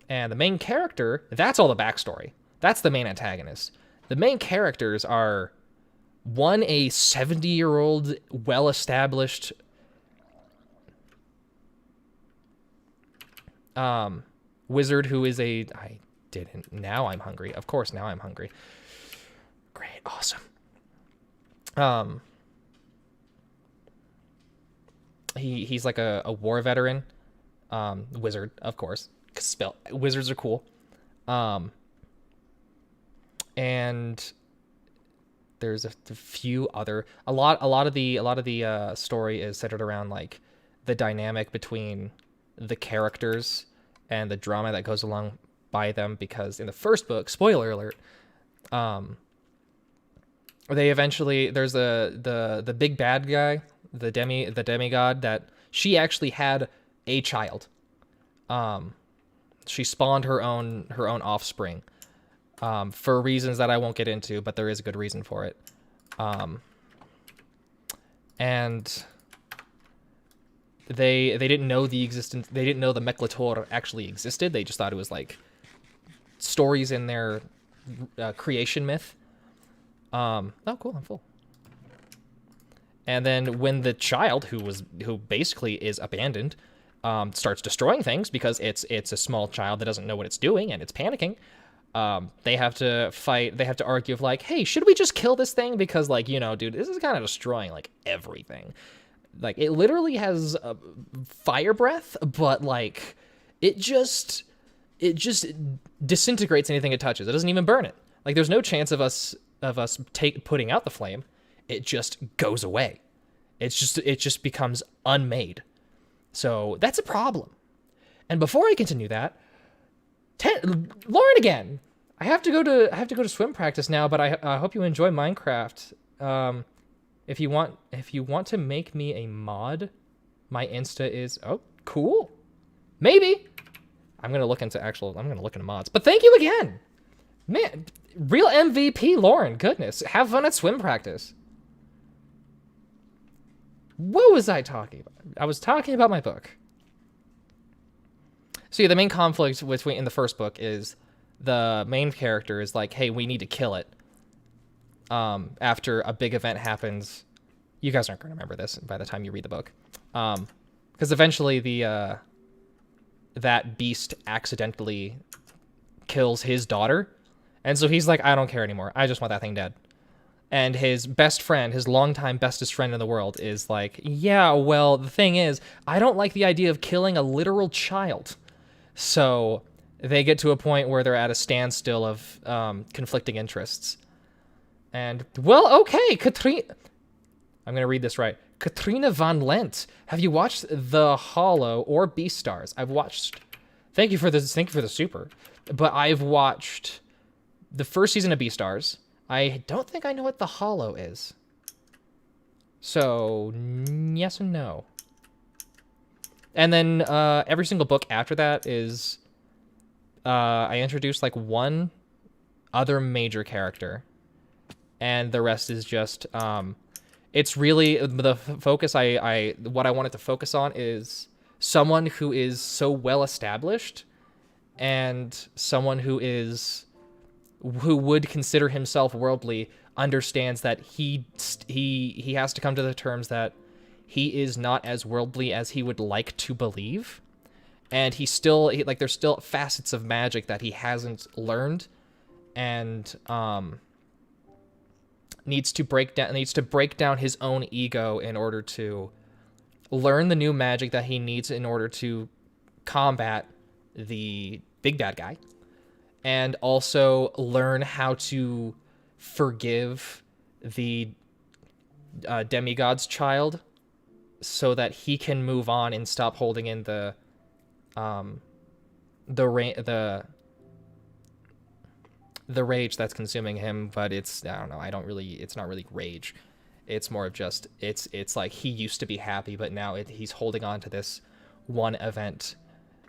And the main character, that's all the backstory. That's the main antagonist. The main characters are, one, a 70-year-old, well-established wizard who is now I'm hungry. Of course, now I'm hungry. Great, awesome. He's like a war veteran, wizard, of course, because wizards are cool. And there's a few other, a lot of the story is centered around, like, the dynamic between the characters and the drama that goes along by them, because in the first book, spoiler alert, they eventually, there's the big bad guy, the demigod, that she actually had a child. She spawned her own offspring, for reasons that I won't get into, but there is a good reason for it. And they didn't know the existence. They didn't know the Mechlator actually existed. They just thought it was like stories in their creation myth. Oh, cool! I'm full. And then when the child, who basically is abandoned, starts destroying things because it's a small child that doesn't know what it's doing and it's panicking. They have to fight. They have to argue of like, hey, should we just kill this thing? Because like, you know, dude, this is kind of destroying like everything. Like it literally has fire breath, but like it just disintegrates anything it touches. It doesn't even burn it. Like there's no chance of us putting out the flame. It just goes away. It just becomes unmade. So that's a problem. And before I continue that, Lauren again. I have to go to swim practice now, but I hope you enjoy Minecraft. If you want to make me a mod, my Insta is cool. Maybe. I'm gonna look into mods. But thank you again. Man, real MVP Lauren. Goodness. Have fun at swim practice. What was I talking about? I was talking about my book. So yeah, the main conflict in the first book is the main character is like, hey, we need to kill it. After a big event happens. You guys aren't going to remember this by the time you read the book. Because eventually that beast accidentally kills his daughter. And so he's like, I don't care anymore. I just want that thing dead. And his best friend, his longtime bestest friend in the world, is like, yeah, well, the thing is, I don't like the idea of killing a literal child. So they get to a point where they're at a standstill of conflicting interests. And, well, okay, Katrina... I'm going to read this right. Katrina Van Lent. Have you watched The Hollow or Beastars? I've watched... Thank you for the super. But I've watched the first season of Beastars. I don't think I know what The Hollow is. So, yes and no. And then every single book after that is... I introduced like one other major character. And the rest is just... it's really... The focus what I wanted to focus on is someone who is so well established and someone who would consider himself worldly understands that he has to come to the terms that he is not as worldly as he would like to believe, and there's still facets of magic that he hasn't learned, and needs to break down his own ego in order to learn the new magic that he needs in order to combat the big bad guy. And also learn how to forgive the demigod's child so that he can move on and stop holding in the rage that's consuming him. But it's, I don't know, it's not really rage. It's more of just, it's like he used to be happy, but now he's holding on to this one event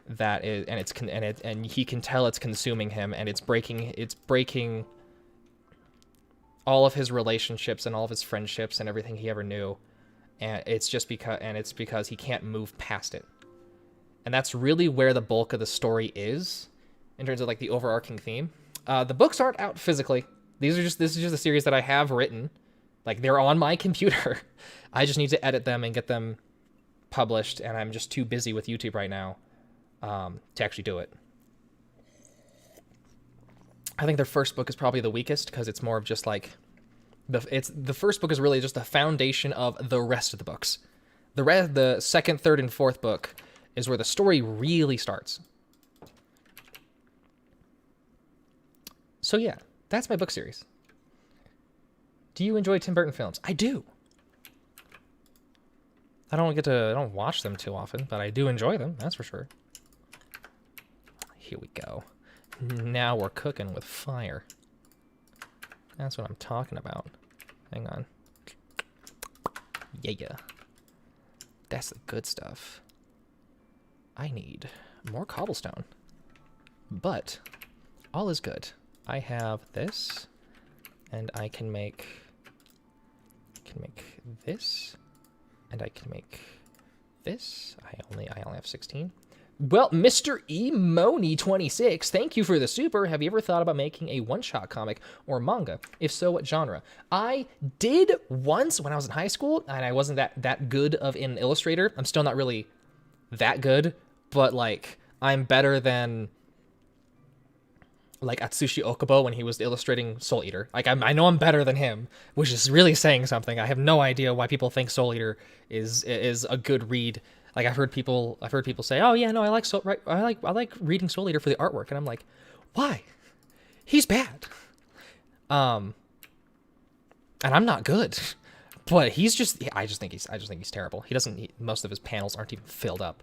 that is, and he can tell it's consuming him, and it's breaking all of his relationships and all of his friendships and everything he ever knew, and it's because he can't move past it. And that's really where the bulk of the story is in terms of like the overarching theme. The books aren't out physically. This is just a series that I have written. Like, they're on my computer. I just need to edit them and get them published, and I'm just too busy with YouTube right now to actually do it. I think their first book is probably the weakest because it's more of just like the first book is really just the foundation of the rest of the books. The second, third, and fourth book is where the story really starts. So yeah, that's my book series. Do you enjoy Tim Burton films? I do. I don't watch them too often, but I do enjoy them, that's for sure. Here we go. Now we're cooking with fire. That's what I'm talking about. Hang on. Yeah. That's the good stuff. I need more cobblestone. But all is good. I have this, and I can make this, and I can make this. I only have 16. Well, Mr. Emoni26, thank you for the super. Have you ever thought about making a one-shot comic or manga? If so, what genre? I did once when I was in high school, and I wasn't that good of an illustrator. I'm still not really that good, but like I'm better than like Atsushi Okubo when he was illustrating Soul Eater. Like I know I'm better than him, which is really saying something. I have no idea why people think Soul Eater is a good read. Like I've heard people say, "Oh yeah, no, I like reading Soul Eater for the artwork," and I'm like, "Why? He's bad." And I'm not good, but I just think he's terrible. Most of his panels aren't even filled up.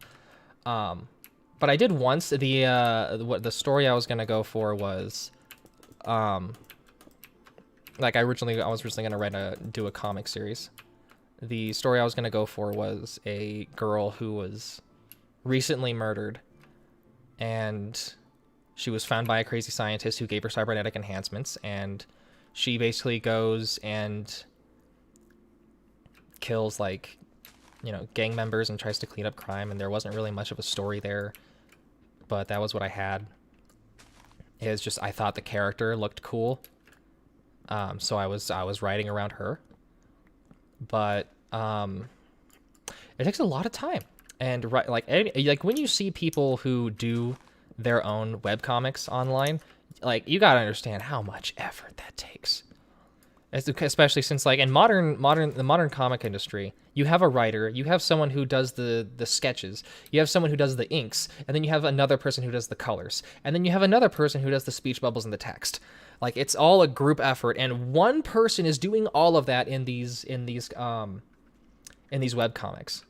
But I did once. The story I was gonna go for was, like I was originally gonna do a comic series. The story I was going to go for was a girl who was recently murdered, and she was found by a crazy scientist who gave her cybernetic enhancements, and she basically goes and kills, like, gang members and tries to clean up crime, and there wasn't really much of a story there, but that was what I had. It was just, I thought the character looked cool, so I was writing around her. But it takes a lot of time, and like when you see people who do their own webcomics online, like you gotta understand how much effort that takes. Especially since like in the modern comic industry, you have a writer, you have someone who does the sketches, you have someone who does the inks, and then you have another person who does the colors, and then you have another person who does the speech bubbles and the text. Like it's all a group effort, and one person is doing all of that in these webcomics.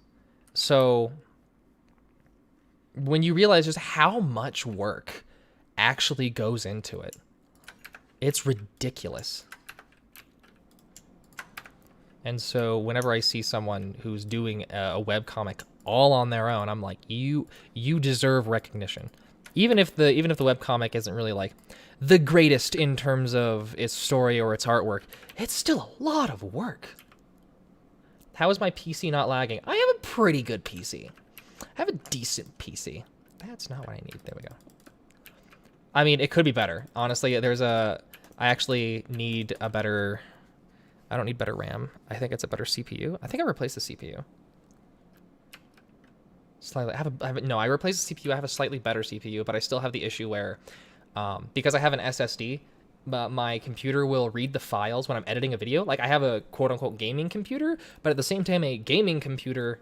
So when you realize just how much work actually goes into it, it's ridiculous. And so whenever I see someone who's doing a webcomic all on their own, I'm like, you deserve recognition. Even if the webcomic isn't really like the greatest in terms of its story or its artwork, it's still a lot of work. How is my PC not lagging? I have a pretty good PC. I have a decent PC. That's not what I need. There we go. I mean, it could be better. Honestly, I actually need a better... I don't need better RAM. I think it's a better CPU. I think I replaced the CPU. Slightly. I replaced the CPU. I have a slightly better CPU, but I still have the issue where, because I have an SSD, but my computer will read the files when I'm editing a video. Like I have a quote unquote gaming computer, but at the same time, a gaming computer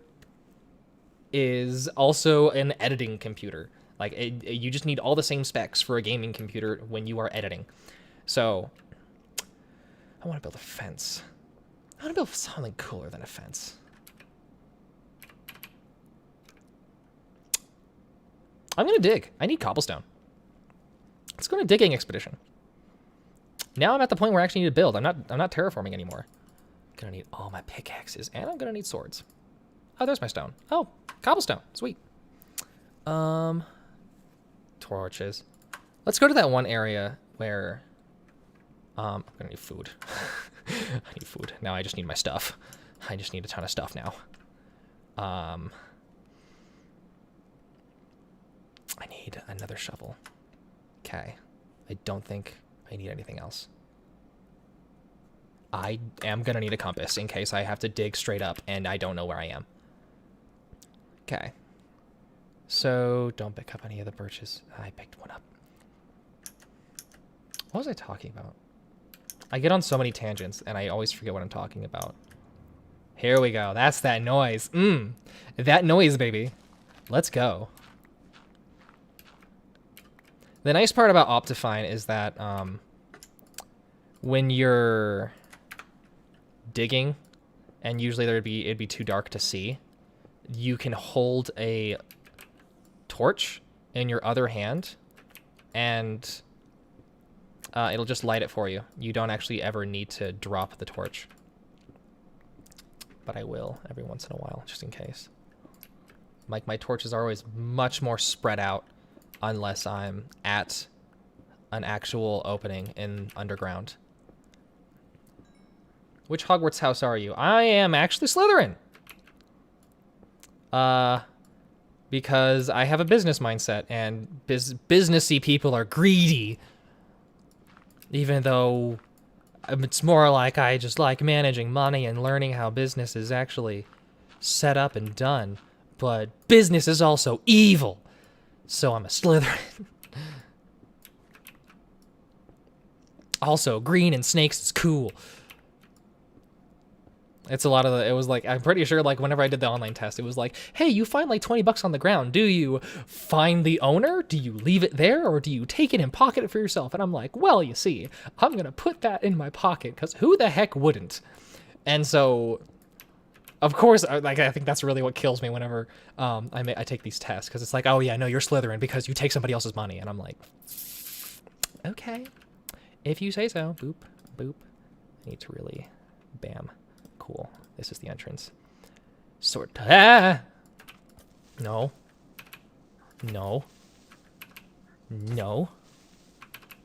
is also an editing computer. Like you just need all the same specs for a gaming computer when you are editing. So I want to build a fence. I want to build something cooler than a fence. I'm going to dig. I need cobblestone. Let's go on a digging expedition. Now I'm at the point where I actually need to build. I'm not terraforming anymore. I'm going to need all my pickaxes, and I'm going to need swords. Oh, there's my stone. Oh, cobblestone. Sweet. Torches. Let's go to that one area where... I'm gonna need food. I need food. Now I just need my stuff. I just need a ton of stuff now. I need another shovel. Okay. I don't think I need anything else. I am gonna need a compass in case I have to dig straight up and I don't know where I am. Okay. So, don't pick up any of the birches. I picked one up. What was I talking about? I get on so many tangents, and I always forget what I'm talking about. Here we go. That's that noise. That noise, baby. Let's go. The nice part about Optifine is that when you're digging, and usually it'd be too dark to see, you can hold a torch in your other hand, and it'll just light it for you. You don't actually ever need to drop the torch. But I will every once in a while, just in case. Like, my torches are always much more spread out unless I'm at an actual opening in underground. Which Hogwarts house are you? I am actually Slytherin. Because I have a business mindset, and businessy people are greedy. Even though it's more like I just like managing money and learning how business is actually set up and done. But business is also evil. So I'm a Slytherin. Also, green and snakes is cool. It's a lot of it was like, I'm pretty sure, like, whenever I did the online test, it was like, hey, you find like 20 bucks on the ground. Do you find the owner? Do you leave it there? Or do you take it and pocket it for yourself? And I'm like, well, you see, I'm going to put that in my pocket because who the heck wouldn't? And so, of course, like, I think that's really what kills me whenever I take these tests, because it's like, oh yeah, no, you're Slytherin because you take somebody else's money. And I'm like, okay, if you say so. Boop, boop. I need to really, bam. Cool. This is the entrance. Sword. Ah! No. No. No.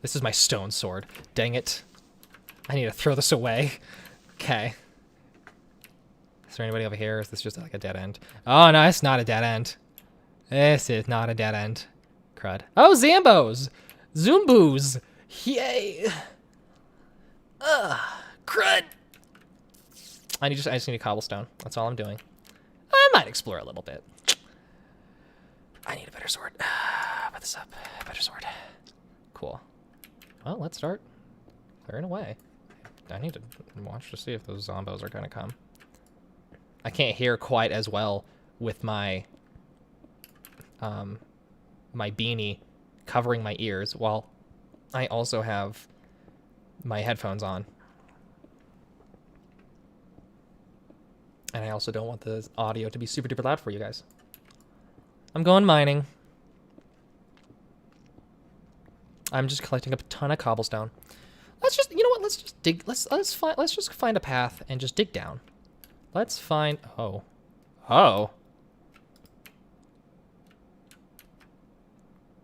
This is my stone sword. Dang it. I need to throw this away. Okay. Is there anybody over here? Is this just like a dead end? Oh, no, it's not a dead end. This is not a dead end. Crud. Oh, Zambos! Zumboos! Yay! Crud! I just need a cobblestone. That's all I'm doing. I might explore a little bit. I need a better sword. Put this up. Better sword. Cool. Well, let's start clearing away. I need to watch to see if those zombos are gonna come. I can't hear quite as well with my my beanie covering my ears while I also have my headphones on. And I also don't want the audio to be super duper loud for you guys. I'm going mining. I'm just collecting a ton of cobblestone. Let's just, you know what? Let's just dig. Let's just find a path and just dig down. Let's find. Oh.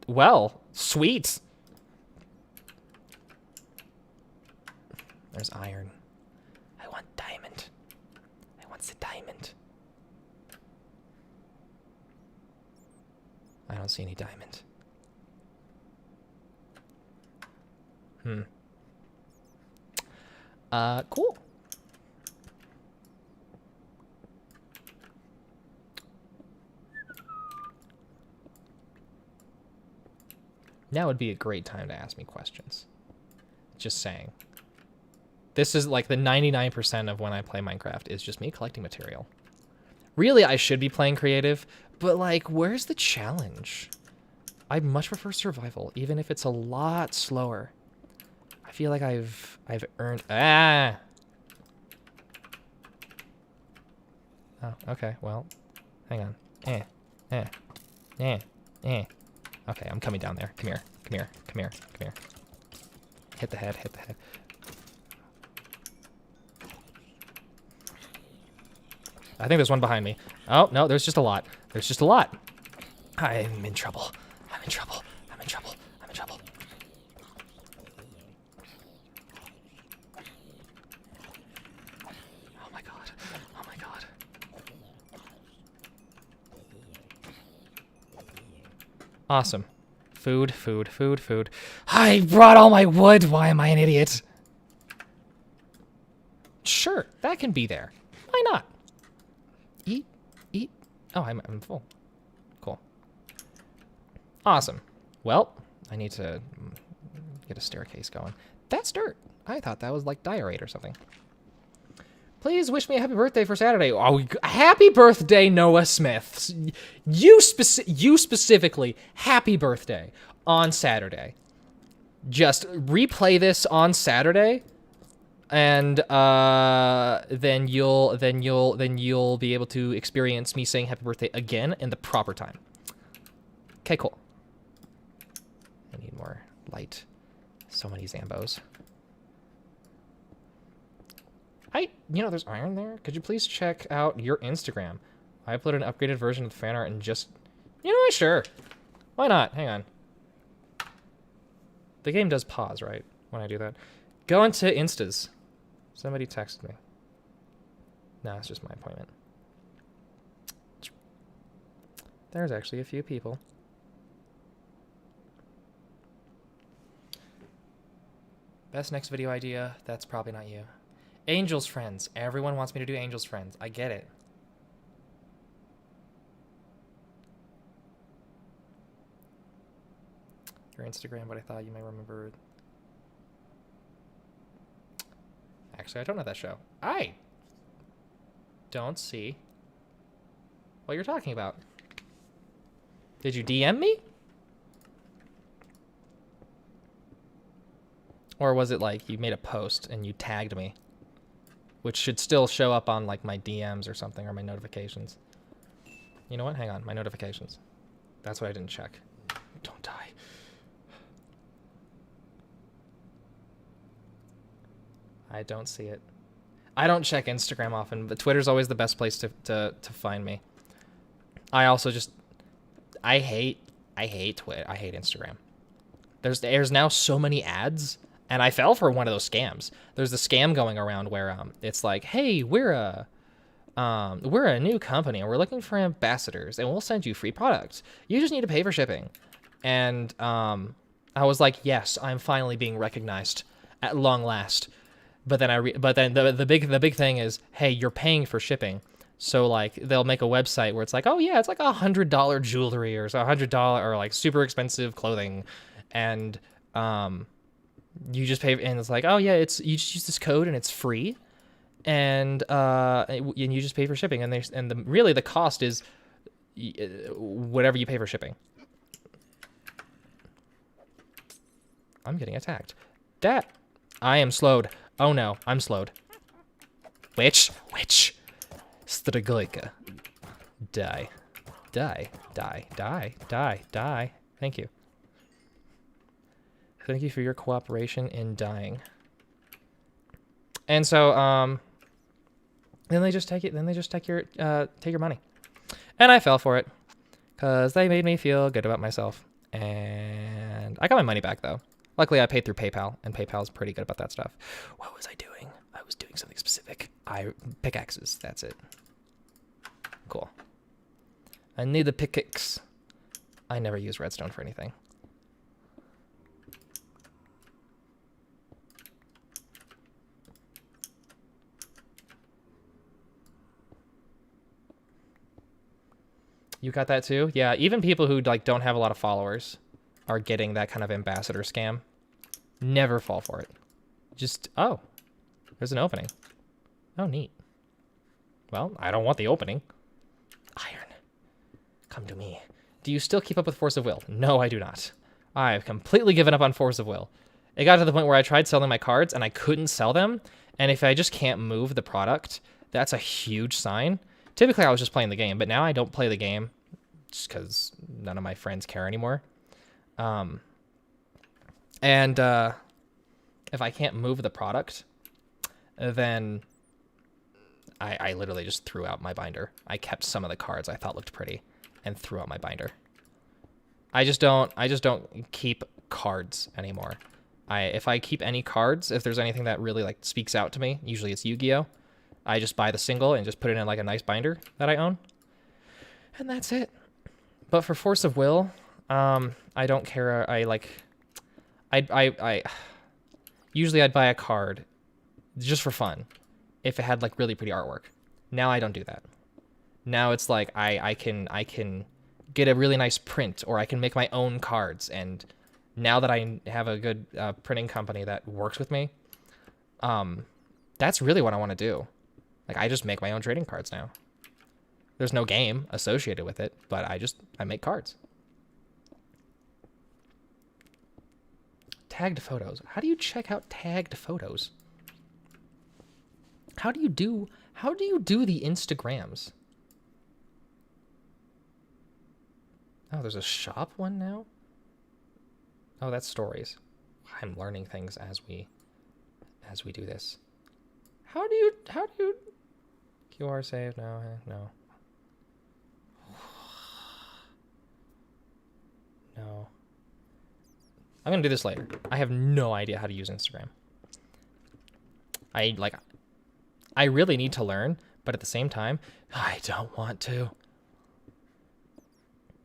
Well, sweet. There's iron. I want diamond. I want the diamond. I don't see any diamond. Cool. Now would be a great time to ask me questions. Just saying. This is like the 99% of when I play Minecraft is just me collecting material. Really, I should be playing creative, but like, where's the challenge? I much prefer survival, even if it's a lot slower. I feel like I've earned. Oh, okay. Well, hang on. Okay, I'm coming down there. Come here. Come here. Come here. Come here. Hit the head. Hit the head. I think there's one behind me. Oh, no, there's just a lot. There's just a lot. I'm in trouble. I'm in trouble. I'm in trouble. I'm in trouble. Oh my god. Oh my god. Awesome. Food, food, food, food. I brought all my wood. Why am I an idiot? Sure, that can be there. Why not? Eat, eat. Oh, I'm full. Cool. Awesome. Well, I need to get a staircase going. That's dirt. I thought that was like diorite or something. Please wish me a happy birthday for Saturday. Oh, happy birthday, Noah Smith. You specifically, happy birthday on Saturday. Just replay this on Saturday. And then you'll be able to experience me saying happy birthday again in the proper time. Okay, cool. I need more light. So many Zambos. There's iron there. Could you please check out your Instagram? I uploaded an upgraded version of the fan art and just... sure. Why not? Hang on. The game does pause, right? When I do that. Go into Instas. Somebody texted me. No, it's just my appointment. There's actually a few people. Best next video idea? That's probably not you. Angels Friends. Everyone wants me to do Angels Friends. I get it. Your Instagram, but I thought you may remember it. Actually, I don't know that show. I don't see what you're talking about. Did you DM me? Or was it like you made a post and you tagged me? Which should still show up on like my DMs or something, or my notifications. You know what? Hang on, my notifications. That's what I didn't check. Don't die. I don't see it. I don't check Instagram often, but Twitter's always the best place to find me. I also just... I hate Twitter. I hate Instagram. There's now so many ads, and I fell for one of those scams. There's a scam going around where it's like, hey, we're a new company and we're looking for ambassadors and we'll send you free products. You just need to pay for shipping. And I was like, yes, I'm finally being recognized at long last. But then the big thing is, hey, you're paying for shipping. So like they'll make a website where it's like, oh yeah, it's like $100 jewelry or $100 or like super expensive clothing, and you just pay, and it's like, oh yeah, you just use this code and it's free, and you just pay for shipping, and really the cost is whatever you pay for shipping. I'm getting attacked. I am slowed. Oh no, I'm slowed. Witch. Strigolika. Die. Thank you. Thank you for your cooperation in dying. And so, then they just take your money. And I fell for it, because they made me feel good about myself. And I got my money back, though. Luckily, I paid through PayPal, and PayPal's pretty good about that stuff. What was I doing? I was doing something specific. Pickaxes, that's it. Cool. I need the pickaxe. I never use redstone for anything. You got that too? Yeah, even people who like don't have a lot of followers are getting that kind of ambassador scam. Never fall for it. Just, oh, there's an opening. Oh, neat. Well, I don't want the opening. Iron, come to me. Do you still keep up with Force of Will? No, I do not. I've completely given up on Force of Will. It got to the point where I tried selling my cards and I couldn't sell them. And if I just can't move the product, that's a huge sign. Typically, I was just playing the game, but now I don't play the game just because none of my friends care anymore. If I can't move the product, then I literally just threw out my binder. I kept some of the cards I thought looked pretty and threw out my binder. I just don't keep cards anymore. If I keep any cards, if there's anything that really like speaks out to me, usually it's Yu-Gi-Oh! I just buy the single and just put it in like a nice binder that I own. And that's it. But for Force of Will, I don't care. Usually I'd buy a card just for fun if it had like really pretty artwork. Now I don't do that. Now it's like I can get a really nice print, or I can make my own cards. And now that I have a good printing company that works with me, that's really what I want to do. Like, I just make my own trading cards now. There's no game associated with it, but I make cards. Tagged photos. How do you check out tagged photos? How do you do the Instagrams? Oh, there's a shop one now? Oh, that's stories. I'm learning things as we do this. How do you QR save? No. No. I'm gonna do this later. I have no idea how to use Instagram. I really need to learn, but at the same time, I don't want to.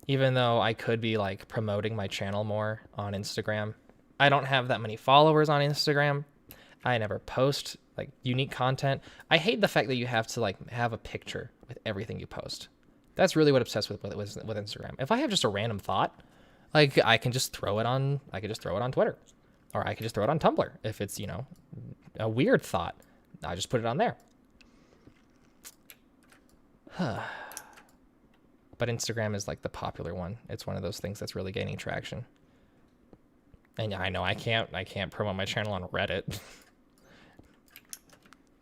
Even though I could be like promoting my channel more on Instagram. I don't have that many followers on Instagram. I never post like unique content. I hate the fact that you have to like have a picture with everything you post. That's really what I'm obsessed with Instagram. If I have just a random thought, like I can just throw it on Twitter, or I can just throw it on Tumblr. If it's, you know, a weird thought, I just put it on there. But Instagram is like the popular one. It's one of those things that's really gaining traction. And I know I can't promote my channel on Reddit.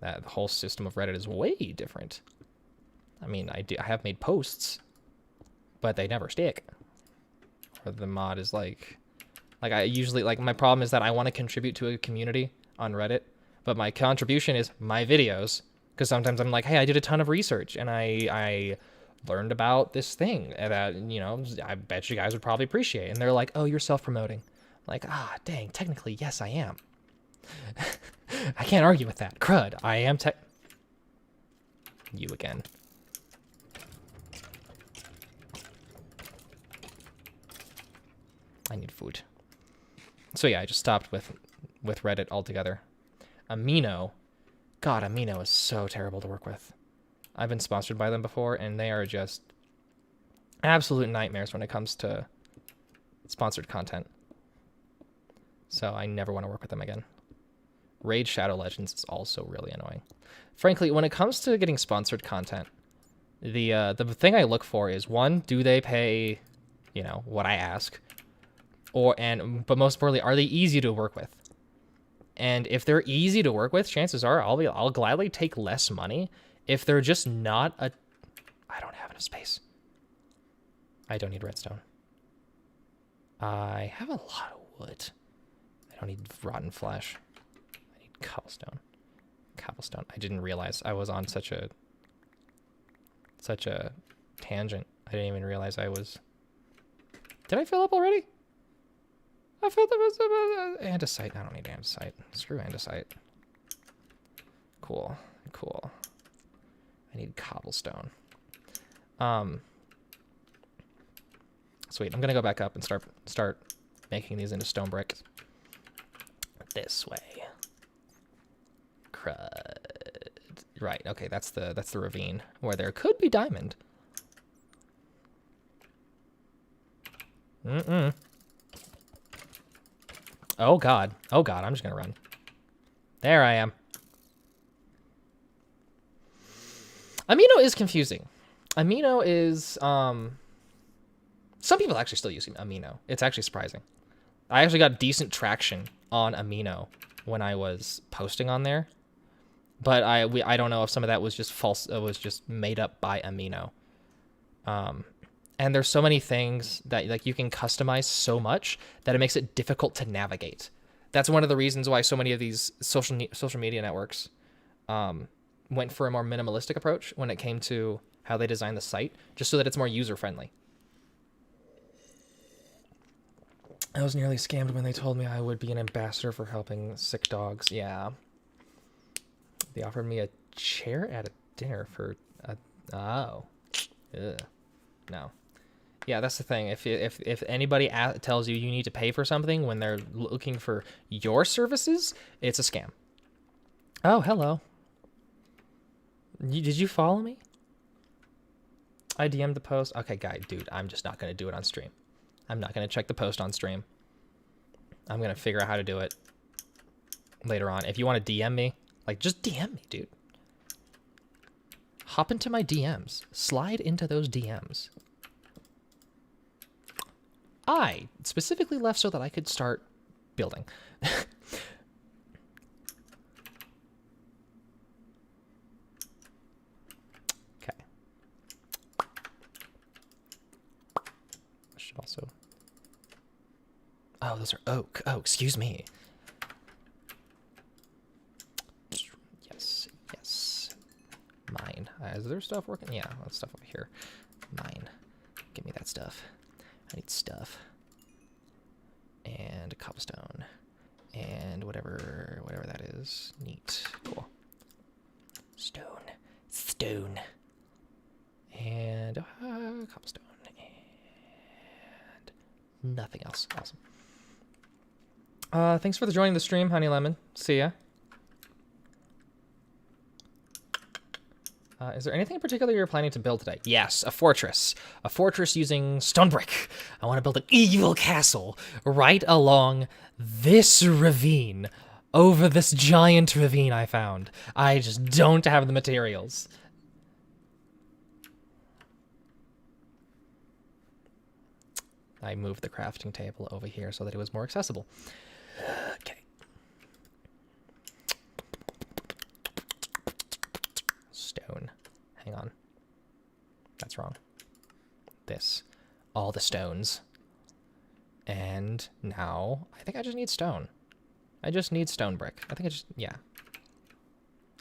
That whole system of Reddit is way different. I mean, I have made posts, but they never stick. Or the mod is like I usually, like, my problem is that I want to contribute to a community on Reddit, but my contribution is my videos, because sometimes I'm like, hey, I did a ton of research and I learned about this thing that, you know, I bet you guys would probably appreciate. And they're like, oh, you're self-promoting. Like, dang, technically, yes, I am. I can't argue with that. Crud, I am You again. I need food. So yeah, I just stopped with Reddit altogether. Amino. God, Amino is so terrible to work with. I've been sponsored by them before, and they are just absolute nightmares when it comes to sponsored content. So I never want to work with them again. Raid Shadow Legends is also really annoying. Frankly, when it comes to getting sponsored content, the thing I look for is, one, do they pay, you know, what I ask? But most importantly, are they easy to work with? And if they're easy to work with, chances are I'll gladly take less money. If they're just not I don't have enough space. I don't need redstone. I have a lot of wood. I don't need rotten flesh. I need cobblestone. I didn't realize I was on such a tangent. I didn't even realize I was. Did I fill up already? I filled up andesite. I don't need andesite. Screw andesite. Cool. I need cobblestone. Sweet. I'm gonna go back up and start making these into stone bricks. This way. Crud. Right. Okay. That's the ravine where there could be diamond. Oh god. I'm just gonna run. There I am. Amino is confusing. Amino is some people actually still use Amino. It's actually surprising. I actually got decent traction on Amino when I was posting on there, but I don't know if some of that was just false. It was just made up by Amino. And there's so many things that like you can customize so much that it makes it difficult to navigate. That's one of the reasons why so many of these social media networks went for a more minimalistic approach when it came to how they design the site, just so that it's more user friendly. I was nearly scammed when they told me I would be an ambassador for helping sick dogs. Yeah. They offered me a chair at a dinner for oh. Ugh. No. Yeah, that's the thing. If anybody tells you need to pay for something when they're looking for your services, it's a scam. Oh, hello. Did you follow me? I DM'd the post. Okay, dude, I'm just not going to do it on stream. I'm not going to check the post on stream. I'm going to figure out how to do it later on. If you want to DM me, like, just DM me, dude. Hop into my DMs. Slide into those DMs. I specifically left so that I could start building. should also... Oh, those are oak. Oh, excuse me. Yes, yes. Mine. Is there stuff working? Yeah, that's stuff over here. Mine. Give me that stuff. I need stuff. And a cobblestone. And whatever that is. Neat. Cool. Stone. Stone. And cobblestone. And nothing else. Awesome. Thanks for joining the stream, Honey Lemon. See ya. Is there anything in particular you're planning to build today? Yes, a fortress. A fortress using stone brick. I want to build an evil castle right along this ravine. Over this giant ravine I found. I just don't have the materials. I moved the crafting table over here so that it was more accessible. Okay. Stone. Hang on. That's wrong. This. All the stones. And now, I think I just need stone. I just need stone brick. I think I just, yeah.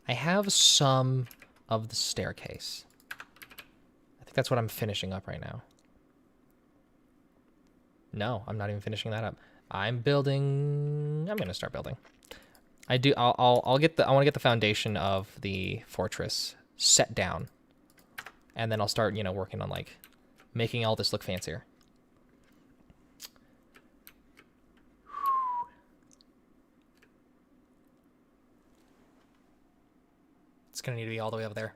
I have some of the staircase. I think that's what I'm finishing up right now. No, I'm not even finishing that up. I'm gonna start building. I want to get the foundation of the fortress set down. And then I'll start, working on like making all this look fancier. It's gonna need to be all the way over there.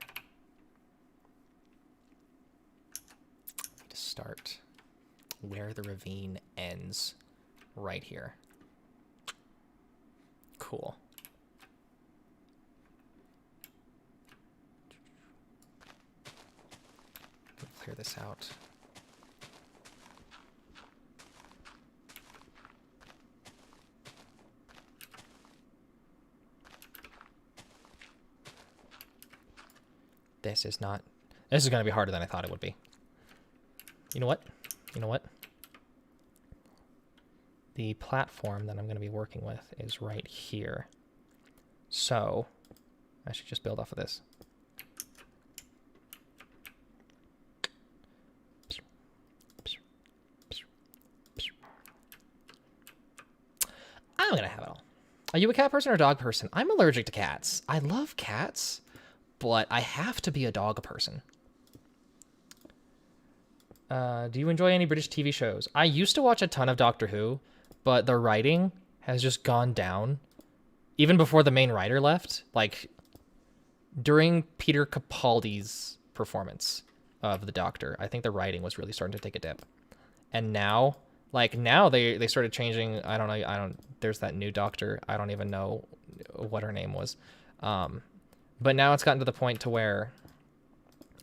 I need to start where the ravine ends, right here. Cool. Clear this out. This is going to be harder than I thought it would be. You know what? The platform that I'm going to be working with is right here. So I should just build off of this. I'm going to have it all. Are you a cat person or a dog person? I'm allergic to cats. I love cats, but I have to be a dog person. Do you enjoy any British TV shows? I used to watch a ton of Doctor Who, but the writing has just gone down. Even before the main writer left, like during Peter Capaldi's performance of the Doctor, I think the writing was really starting to take a dip. And now, they started changing. I don't know. There's that new Doctor. I don't even know what her name was. But now it's gotten to the point to where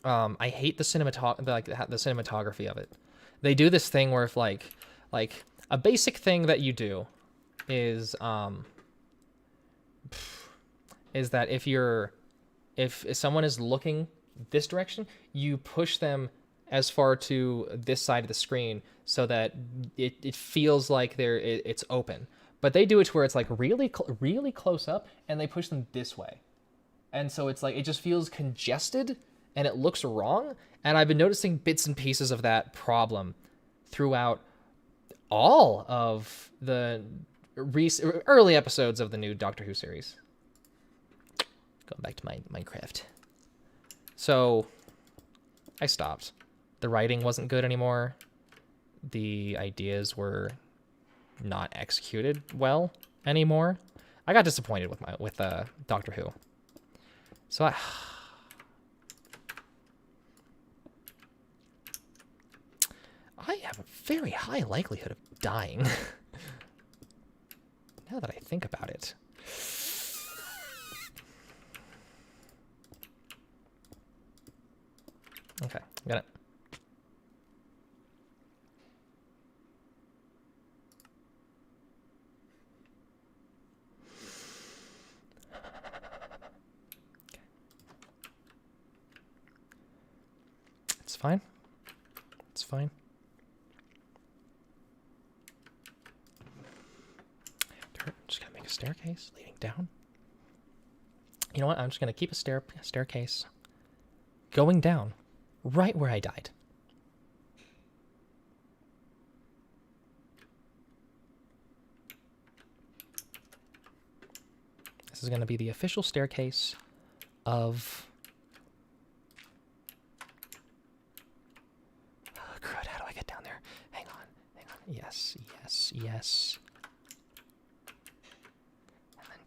I hate the cinematography of it. They do this thing where if like a basic thing that you do is that if someone is looking this direction, you push them as far to this side of the screen so that it feels like it's open. But they do it to where it's like really close up, and they push them this way. And so it's like, it just feels congested and it looks wrong. And I've been noticing bits and pieces of that problem throughout all of the early episodes of the new Doctor Who series. Going back to my Minecraft. So I stopped. The writing wasn't good anymore. The ideas were not executed well anymore. I got disappointed with Doctor Who. So I have a very high likelihood of dying. Now that I think about it. Okay, got it. It's fine. It's fine. Staircase leading down. You know what? I'm just gonna keep a staircase going down right where I died. This is gonna be the official staircase of... Oh, crud, how do I get down there? Hang on. Yes. And then...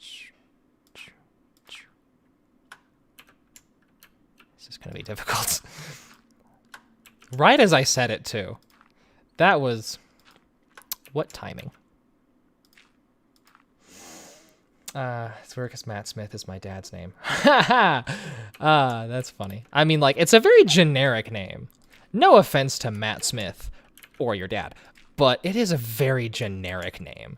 This is gonna be difficult. Right as I said it, too. That was... What timing? It's weird because Matt Smith is my dad's name. That's funny. I mean, like, it's a very generic name. No offense to Matt Smith or your dad, but it is a very generic name.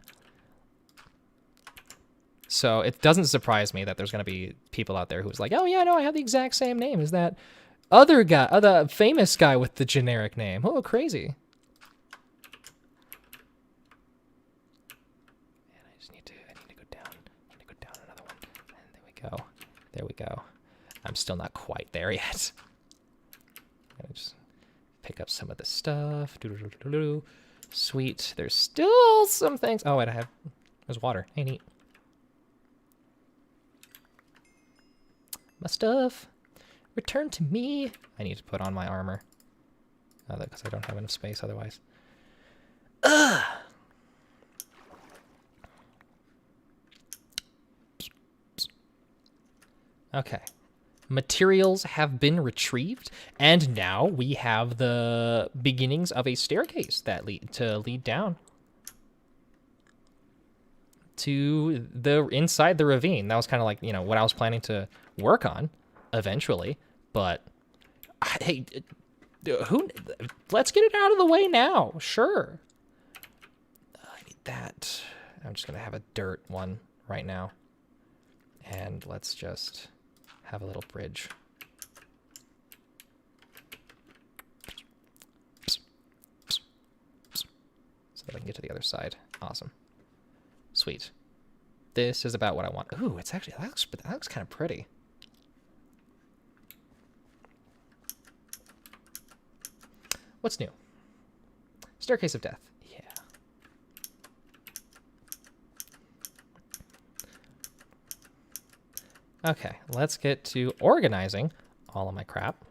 So it doesn't surprise me that there's going to be people out there who's like, oh yeah, no, I have the exact same name as that other guy, other famous guy with the generic name. Oh, crazy. There we go. I'm still not quite there yet. I'm gonna just pick up some of the stuff. Sweet. There's still some things. Oh, wait, there's water. Hey, neat. My stuff. Return to me. I need to put on my armor. Because I don't have enough space otherwise. Ugh! Okay. Materials have been retrieved, and now we have the beginnings of a staircase that lead down to the inside the ravine. That was kind of like, you know, what I was planning to work on eventually, but hey, let's get it out of the way now. Sure. I need that. I'm just going to have a dirt one right now. And let's just have a little bridge. So that I can get to the other side. Awesome. Sweet. This is about what I want. Ooh, it's actually, that looks kind of pretty. What's new? Staircase of Death. Yeah. Okay, let's get to organizing all of my crap.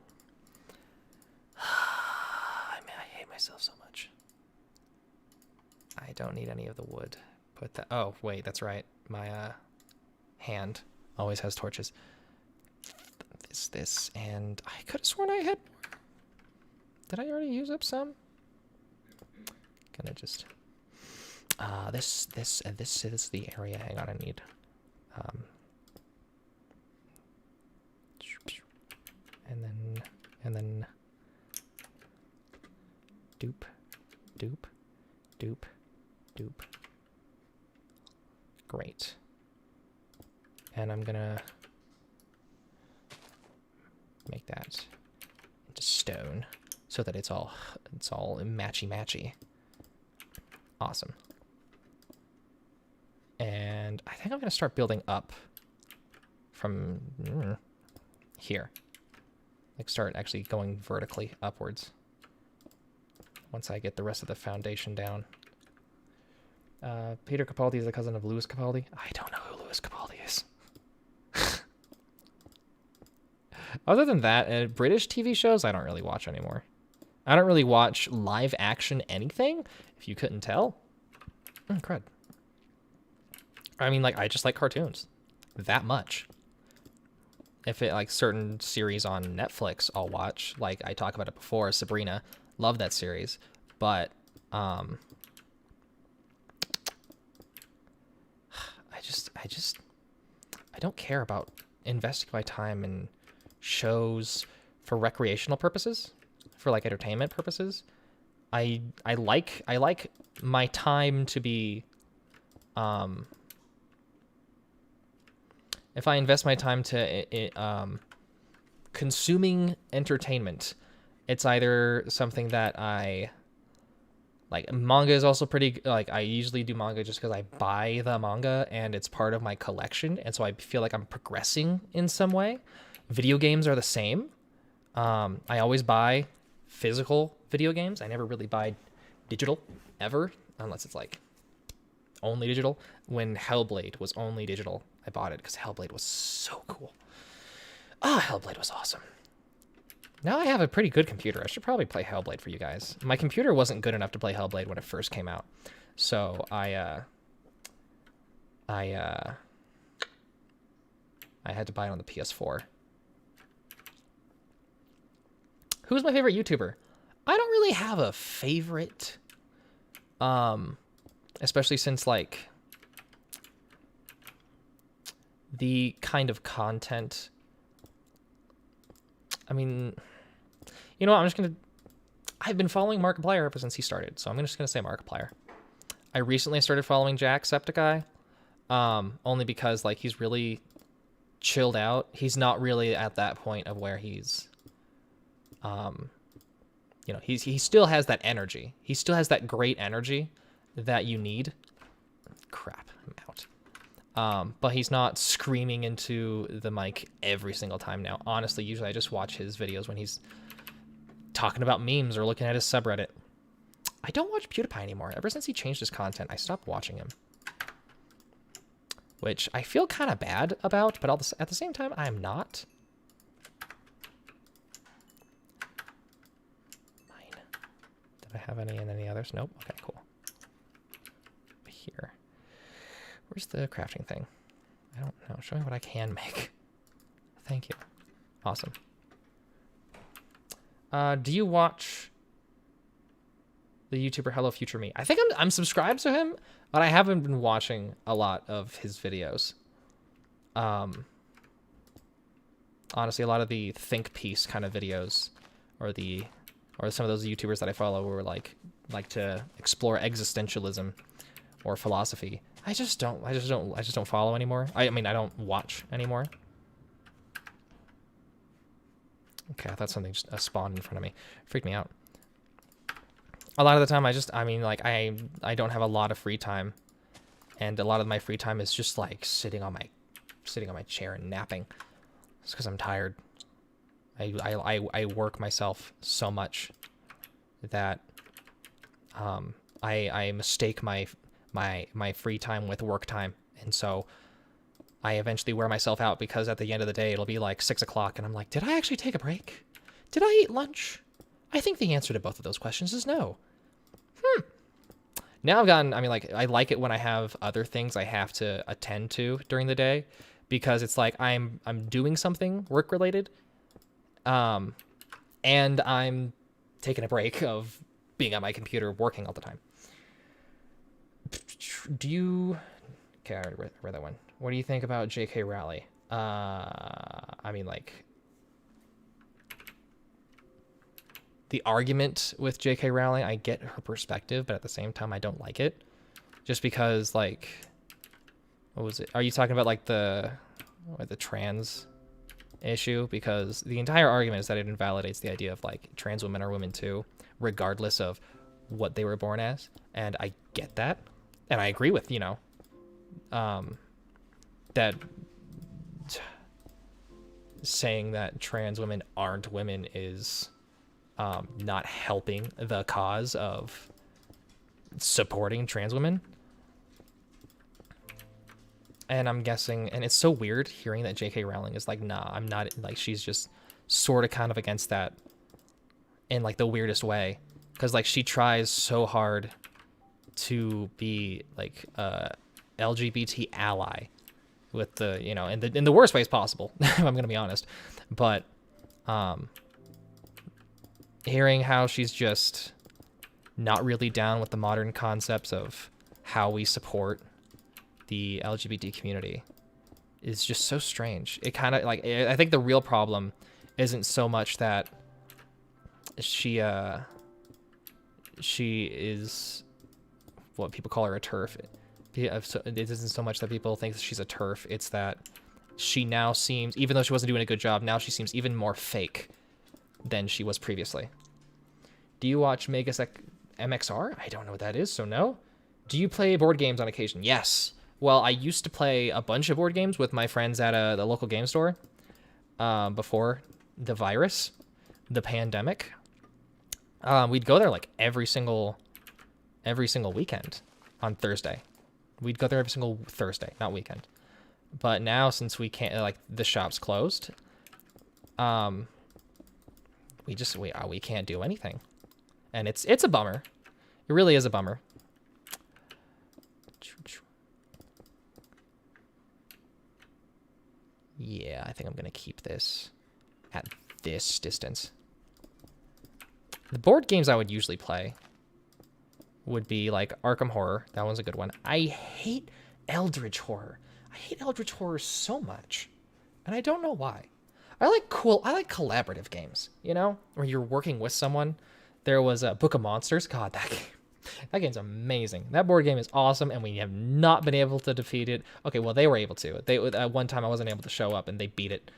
I hate myself so much. I don't need any of the wood. Put that. Oh, wait, that's right. My hand always has torches. This, and I could have sworn I had more. Did I already use up some? Gonna just. This is the area. Hang on, I need. And then doop. Great. And I'm gonna make that into stone so that it's all matchy. Awesome. And I think I'm gonna start building up from here. Like start actually going vertically upwards once I get the rest of the foundation down. Peter Capaldi is the cousin of Louis Capaldi. I don't know who Louis Capaldi is. Other than that, British TV shows I don't really watch anymore. I don't really watch live action anything, if you couldn't tell. Crud. I mean, like, I just like cartoons. That much. If it, like, certain series on Netflix I'll watch. Like, I talked about it before, Sabrina. Love that series. But, I don't care about investing my time in shows for recreational purposes, for like entertainment purposes. I like my time to be, if I invest my time to consuming entertainment, it's either something that I Like manga is also pretty, like I usually do manga just because I buy the manga and it's part of my collection. And so I feel like I'm progressing in some way. Video games are the same. I always buy physical video games. I never really buy digital ever, unless it's like only digital. When Hellblade was only digital, I bought it because Hellblade was so cool. Hellblade was awesome. Now I have a pretty good computer. I should probably play Hellblade for you guys. My computer wasn't good enough to play Hellblade when it first came out. So I had to buy it on the PS4. Who's my favorite YouTuber? I don't really have a favorite. Especially since like the kind of content. I mean, you know what? I've been following Markiplier ever since he started, so I'm just gonna say Markiplier. I recently started following Jacksepticeye, only because like he's really chilled out. He's not really at that point of where he's, you know, he still has that energy. He still has that great energy that you need. Crap, I'm out. But he's not screaming into the mic every single time now. Honestly, usually I just watch his videos when he's talking about memes or looking at his subreddit. I don't watch PewDiePie anymore. Ever since he changed his content, I stopped watching him. Which I feel kind of bad about, but at the same time, I'm not. Mine. Did I have any in any others? Nope. Okay, cool. Here. Where's the crafting thing? I don't know. Show me what I can make. Thank you. Awesome. Do you watch the YouTuber Hello Future Me? I think I'm subscribed to him, but I haven't been watching a lot of his videos. Honestly, a lot of the think piece kind of videos, or some of those YouTubers that I follow who are like to explore existentialism or philosophy. I just don't follow anymore. I mean, I don't watch anymore. Okay, I thought something just spawned in front of me. Freaked me out. A lot of the time, I don't have a lot of free time, and a lot of my free time is just like sitting on my chair and napping. It's because I'm tired. I work myself so much that I mistake my free time with work time, and so I eventually wear myself out because at the end of the day it'll be like 6 o'clock and I'm like, did I actually take a break? Did I eat lunch? I think the answer to both of those questions is no. Now I like it when I have other things I have to attend to during the day, because it's like I'm doing something work related, and I'm taking a break of being at my computer working all the time. Okay, I already read that one. What do you think about J.K. Rowling? I mean, like, the argument with J.K. Rowling, I get her perspective, but at the same time, I don't like it. Just because, like, what was it? Are you talking about, like, the trans issue? Because the entire argument is that it invalidates the idea of, like, trans women are women too, regardless of what they were born as. And I get that. And I agree with, that saying that trans women aren't women is not helping the cause of supporting trans women. And I'm guessing, and it's so weird hearing that J.K. Rowling is like, nah, I'm not, like, she's just sort of kind of against that in, like, the weirdest way. Because, like, she tries so hard to be, like, a LGBT ally with the, in the worst ways possible, if I'm going to be honest. But hearing how she's just not really down with the modern concepts of how we support the LGBT community is just so strange. It kind of, like, I think the real problem isn't so much that she is what people call her a TERF. It isn't so much that people think she's a TERF. It's that she now seems, even though she wasn't doing a good job, now she seems even more fake than she was previously. Do you watch Mega MXR? I don't know what that is, so no. Do you play board games on occasion? Yes. Well, I used to play a bunch of board games with my friends at the local game store before the virus, the pandemic. We'd go there like every single weekend on Thursday. We'd go there every single Thursday, not weekend. But now, since we can't, like, the shop's closed, we can't do anything, and it's a bummer. It really is a bummer. Yeah, I think I'm gonna keep this at this distance. The board games I would usually play would be like Arkham Horror. That one's a good one. I hate Eldritch Horror. I hate Eldritch Horror so much, and I don't know why. I like collaborative games, you know, where you're working with someone. There was a Book of Monsters. God, that game's amazing. That board game is awesome, and we have not been able to defeat it. Okay, well, they were able to. At one time I wasn't able to show up, and they beat it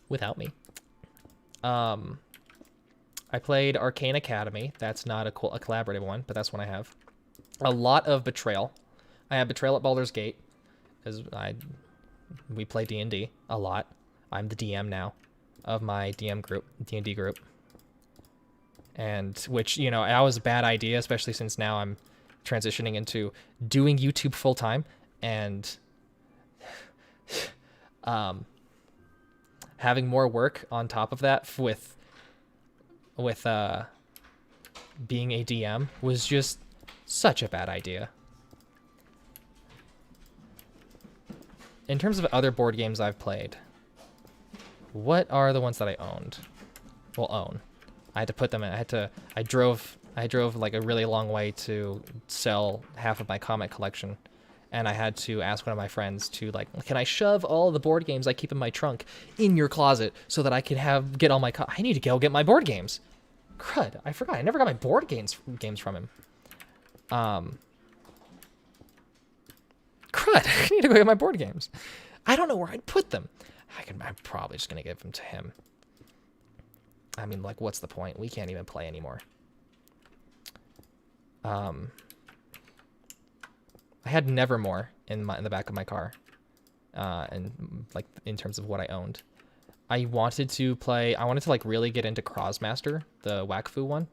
without me. I played Arcane Academy. That's not a collaborative one, but that's one I have. A lot of Betrayal. I have Betrayal at Baldur's Gate, because we play D&D a lot. I'm the DM now of my DM group, D&D group. And which, you know, that was a bad idea, especially since now I'm transitioning into doing YouTube full time and having more work on top of that with being a DM was just such a bad idea. In terms of other board games I've played, what are the ones that I owned? Well, own. I had to put them in. I drove like a really long way to sell half of my comic collection, and I had to ask one of my friends to, like, can I shove all the board games I keep in my trunk in your closet so that I can get all my I need to go get my board games. Crud, I forgot. I never got my board games from him. Crud, I need to go get my board games. I don't know where I'd put them. I'm probably just gonna give them to him. I mean, like, what's the point? We can't even play anymore. I had Nevermore in the back of my car, and like in terms of what I owned. I wanted to like really get into Crossmaster, the Wakfu one,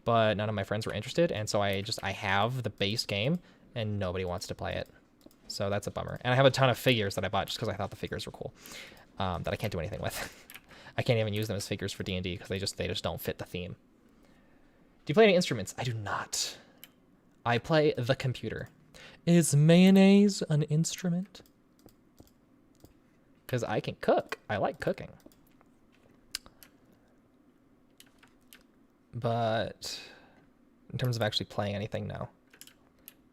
but none of my friends were interested, and so I have the base game, and nobody wants to play it. So that's a bummer. And I have a ton of figures that I bought just because I thought the figures were cool, that I can't do anything with. I can't even use them as figures for D&D because they just don't fit the theme. Do you play any instruments? I do not. I play the computer. Is mayonnaise an instrument? Because I can cook. I like cooking. But in terms of actually playing anything, no.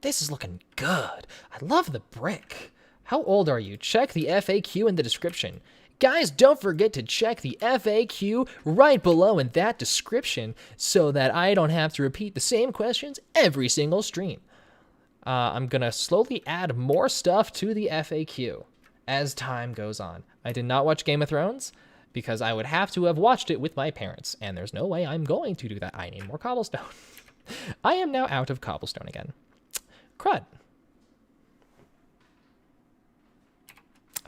This is looking good. I love the brick. How old are you? Check the FAQ in the description. Guys, don't forget to check the FAQ right below in that description so that I don't have to repeat the same questions every single stream. I'm going to slowly add more stuff to the FAQ as time goes on. I did not watch Game of Thrones because I would have to have watched it with my parents, and there's no way I'm going to do that. I need more cobblestone. I am now out of cobblestone again. Crud.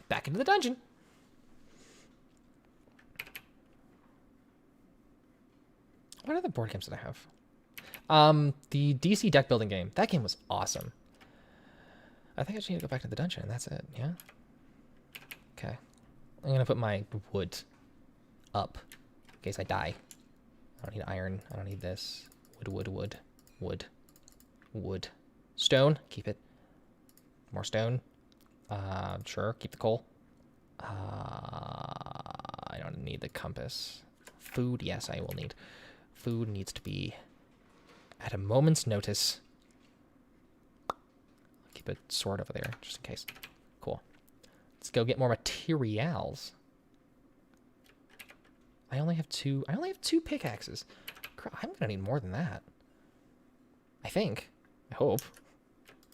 Back into the dungeon. What other board games did I have? The DC deck building game. That game was awesome. I think I just need to go back to the dungeon, and that's it. Yeah? Okay. I'm going to put my wood up in case I die. I don't need iron. I don't need this. Wood. Stone. Keep it. More stone. Sure. Keep the coal. I don't need the compass. Food. Yes, I will need. Food needs to be at a moment's notice. Keep a sword over there, just in case. Cool. Let's go get more materials. I only have two pickaxes. I'm gonna need more than that. I think. I hope.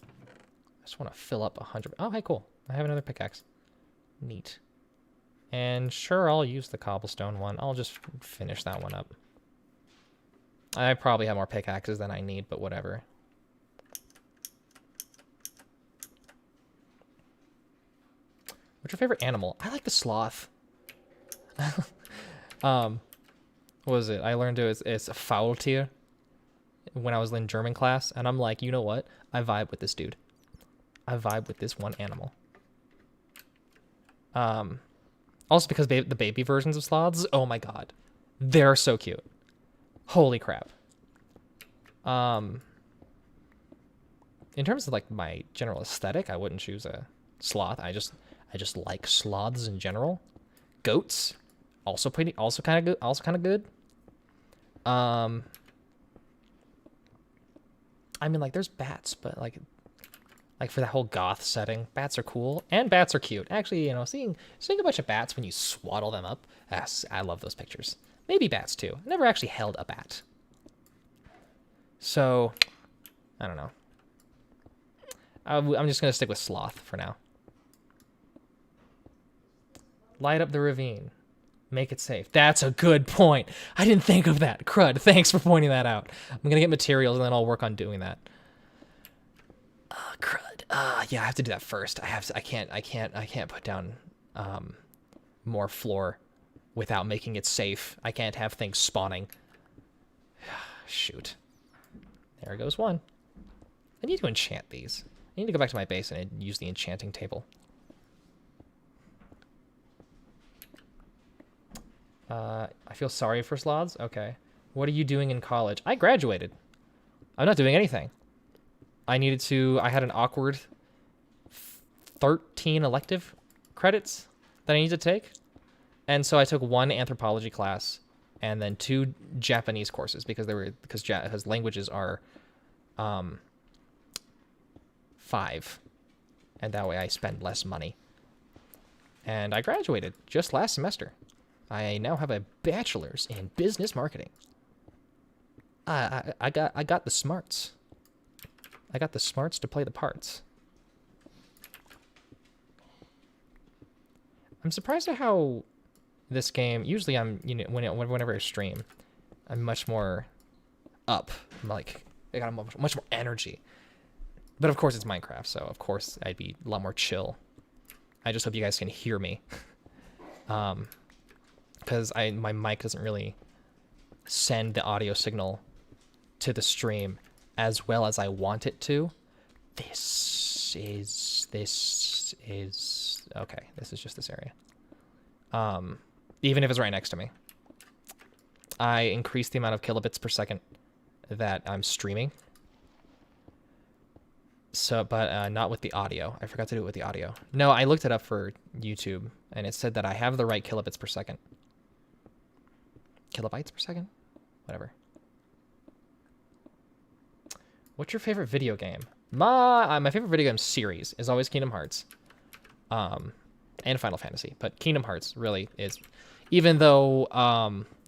I just want to fill up 100. Oh, hey, cool. I have another pickaxe. Neat. And sure, I'll use the cobblestone one. I'll just finish that one up. I probably have more pickaxes than I need, but whatever. What's your favorite animal? I like the sloth. What was it? I learned it's a Faultier when I was in German class, and I'm like, you know what? I vibe with this dude. I vibe with this one animal. Also because the baby versions of sloths, oh my god, they're so cute. Holy crap. In terms of like my general aesthetic, I wouldn't choose a sloth. I just like sloths in general. Goats, also kind of good. I mean, like, there's bats, but like for that whole goth setting, bats are cool and bats are cute. Actually, you know, seeing a bunch of bats when you swaddle them up, I love those pictures. Maybe bats too. I never actually held a bat, so I don't know. I'm just gonna stick with sloth for now. Light up the ravine. Make it safe. That's a good point. I didn't think of that. Crud. Thanks for pointing that out. I'm gonna get materials and then I'll work on doing that. Crud. Yeah, I have to do that first. I can't put down more floor without making it safe. I can't have things spawning. Shoot. There goes one. I need to enchant these. I need to go back to my base and use the enchanting table. I feel sorry for sloths. Okay. What are you doing in college? I graduated. I'm not doing anything. I had an awkward 13 elective credits that I need to take. And so I took one anthropology class and then 2 Japanese courses because languages are 5. And that way I spend less money. And I graduated just last semester. I now have a bachelor's in business marketing. I got the smarts. I got the smarts to play the parts. I'm surprised at how this game. Usually, whenever I stream, I'm much more up. I'm like, I got much more energy. But of course, it's Minecraft, so of course I'd be a lot more chill. I just hope you guys can hear me. Because my mic doesn't really send the audio signal to the stream as well as I want it to. This is okay. This is just this area. Even if it's right next to me, I increase the amount of kilobits per second that I'm streaming. So, but not with the audio. I forgot to do it with the audio. No, I looked it up for YouTube, and it said that I have the right kilobits per second. Kilobytes per second? Whatever. What's your favorite video game? My favorite video game series is always Kingdom Hearts. And Final Fantasy. But Kingdom Hearts really is... Even though,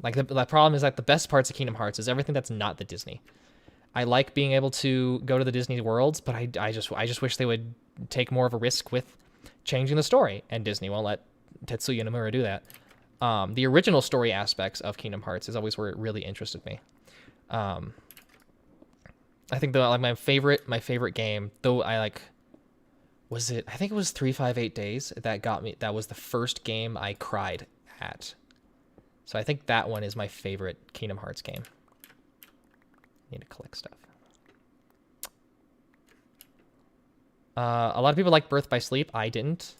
like, the problem is that the best parts of Kingdom Hearts is everything that's not the Disney. I like being able to go to the Disney worlds, but I just wish they would take more of a risk with changing the story, and Disney won't let Tetsuya Nomura do that. The original story aspects of Kingdom Hearts is always where it really interested me. I think my favorite game, though I think it was 358 Days that got me. That was the first game I cried at. So I think that one is my favorite Kingdom Hearts game. Need to collect stuff. A lot of people like Birth by Sleep. I didn't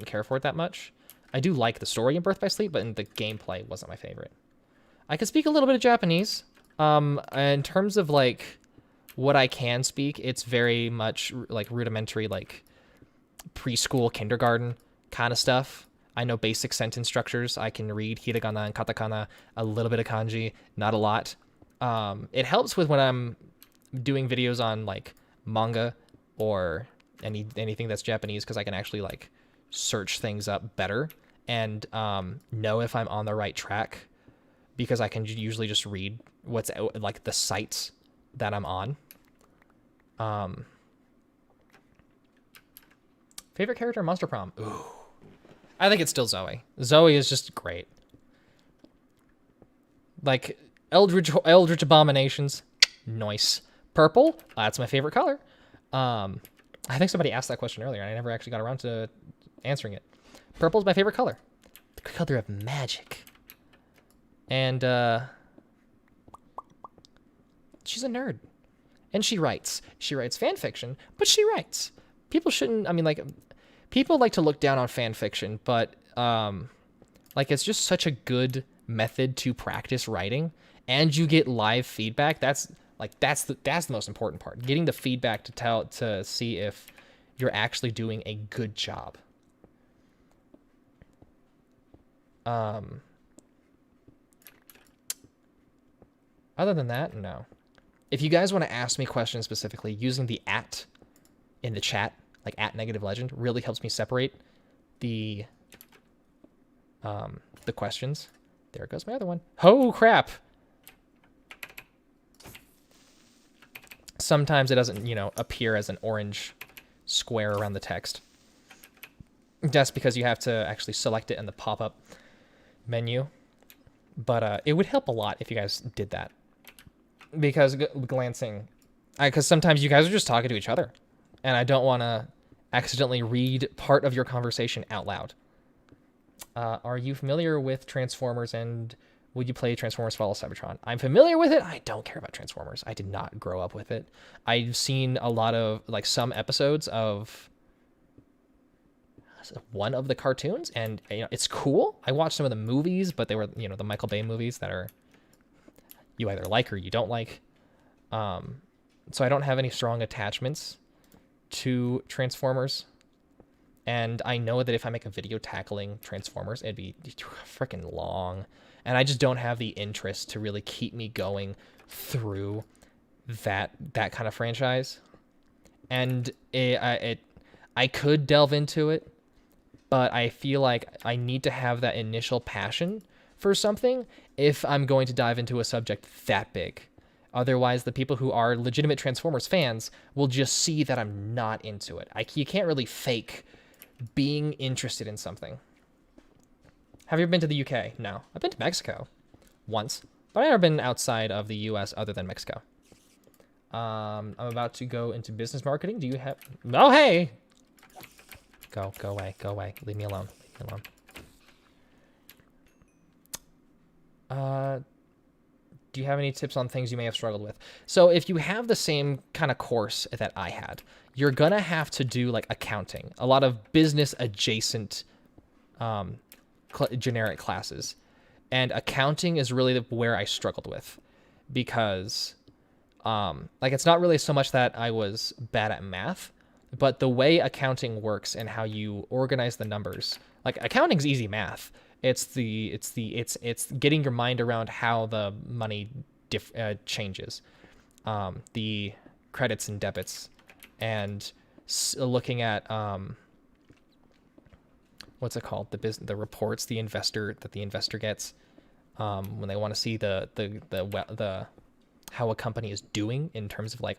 care for it that much. I do like the story in Birth by Sleep, but the gameplay wasn't my favorite. I can speak a little bit of Japanese. In terms of like what I can speak, it's very much like rudimentary, like preschool, kindergarten kind of stuff. I know basic sentence structures. I can read hiragana and katakana, a little bit of kanji, not a lot. It helps with when I'm doing videos on like manga or anything that's Japanese, because I can actually like search things up better and know if I'm on the right track, because I can usually just read what's like the sites that I'm on. Favorite character in Monster Prom? Ooh, I think it's still Zoe. Zoe is just great. Like, Eldritch abominations. Nice. Purple. That's my favorite color. I think somebody asked that question earlier, and I never actually got around to answering it. Purple is my favorite color. The color of magic. And she's a nerd. And she writes. She writes fan fiction, but she writes. People shouldn't, I mean, like, people like to look down on fan fiction, but, like, it's just such a good method to practice writing, and you get live feedback. That's the most important part. Getting the feedback to see if you're actually doing a good job. Other than that, no. If you guys want to ask me questions specifically, using the @ in the chat, like @NegativeLegend, really helps me separate the questions. There goes my other one. Oh, crap. Sometimes it doesn't, appear as an orange square around the text. That's because you have to actually select it in the pop-up menu. But it would help a lot if you guys did that. Because because sometimes you guys are just talking to each other, and I don't want to accidentally read part of your conversation out loud. Are you familiar with Transformers, and would you play Transformers Fall of Cybertron? I'm familiar with it. I don't care about Transformers. I did not grow up with it. I've seen a lot of, like, some episodes of one of the cartoons, and it's cool. I watched some of the movies, but they were, the Michael Bay movies that are you either like or you don't like. So I don't have any strong attachments to Transformers. And I know that if I make a video tackling Transformers, it'd be freaking long. And I just don't have the interest to really keep me going through that kind of franchise. And I could delve into it, but I feel like I need to have that initial passion for something if I'm going to dive into a subject that big. Otherwise, the people who are legitimate Transformers fans will just see that I'm not into it. You can't really fake being interested in something. Have you ever been to the UK? No. I've been to Mexico once, but I've never been outside of the US other than Mexico. I'm about to go into business marketing. Do you have... Oh, hey! Go away, go away. Leave me alone. Leave me alone. Do you have any tips on things you may have struggled with? So if you have the same kind of course that I had, you're gonna have to do like accounting, a lot of business adjacent generic classes. And accounting is really where I struggled with, because like, it's not really so much that I was bad at math, but the way accounting works and how you organize the numbers. Like, accounting's easy math. It's getting your mind around how the money changes, the credits and debits, and looking at what's it called, the reports the investor gets when they want to see the how a company is doing in terms of, like,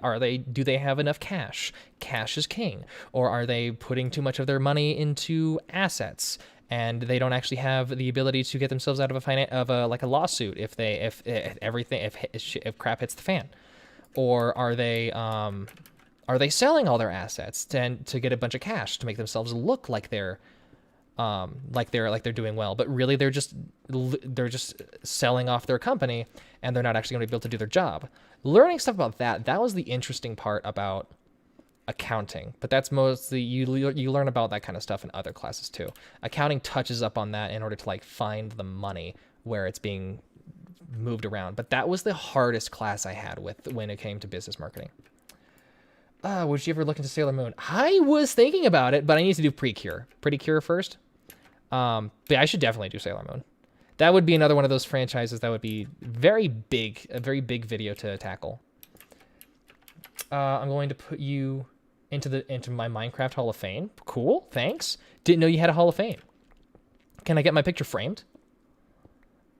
do they have enough cash? Cash is king. Or are they putting too much of their money into assets, and they don't actually have the ability to get themselves out of a lawsuit if crap hits the fan? Or are they selling all their assets to get a bunch of cash to make themselves look like they're doing well, but really they're just selling off their company, and they're not actually going to be able to do their job. Learning stuff about that was the interesting part about accounting, but that's mostly you learn about that kind of stuff in other classes too. Accounting touches up on that in order to, like, find the money where it's being moved around. But that was the hardest class I had when it came to business marketing. Would you ever look into Sailor Moon? I was thinking about it, but I need to do Precure first. But I should definitely do Sailor Moon. That would be another one of those franchises that would be a very big video to tackle. I'm going to put you into my Minecraft Hall of Fame. Cool, thanks. Didn't know you had a Hall of Fame. Can I get my picture framed?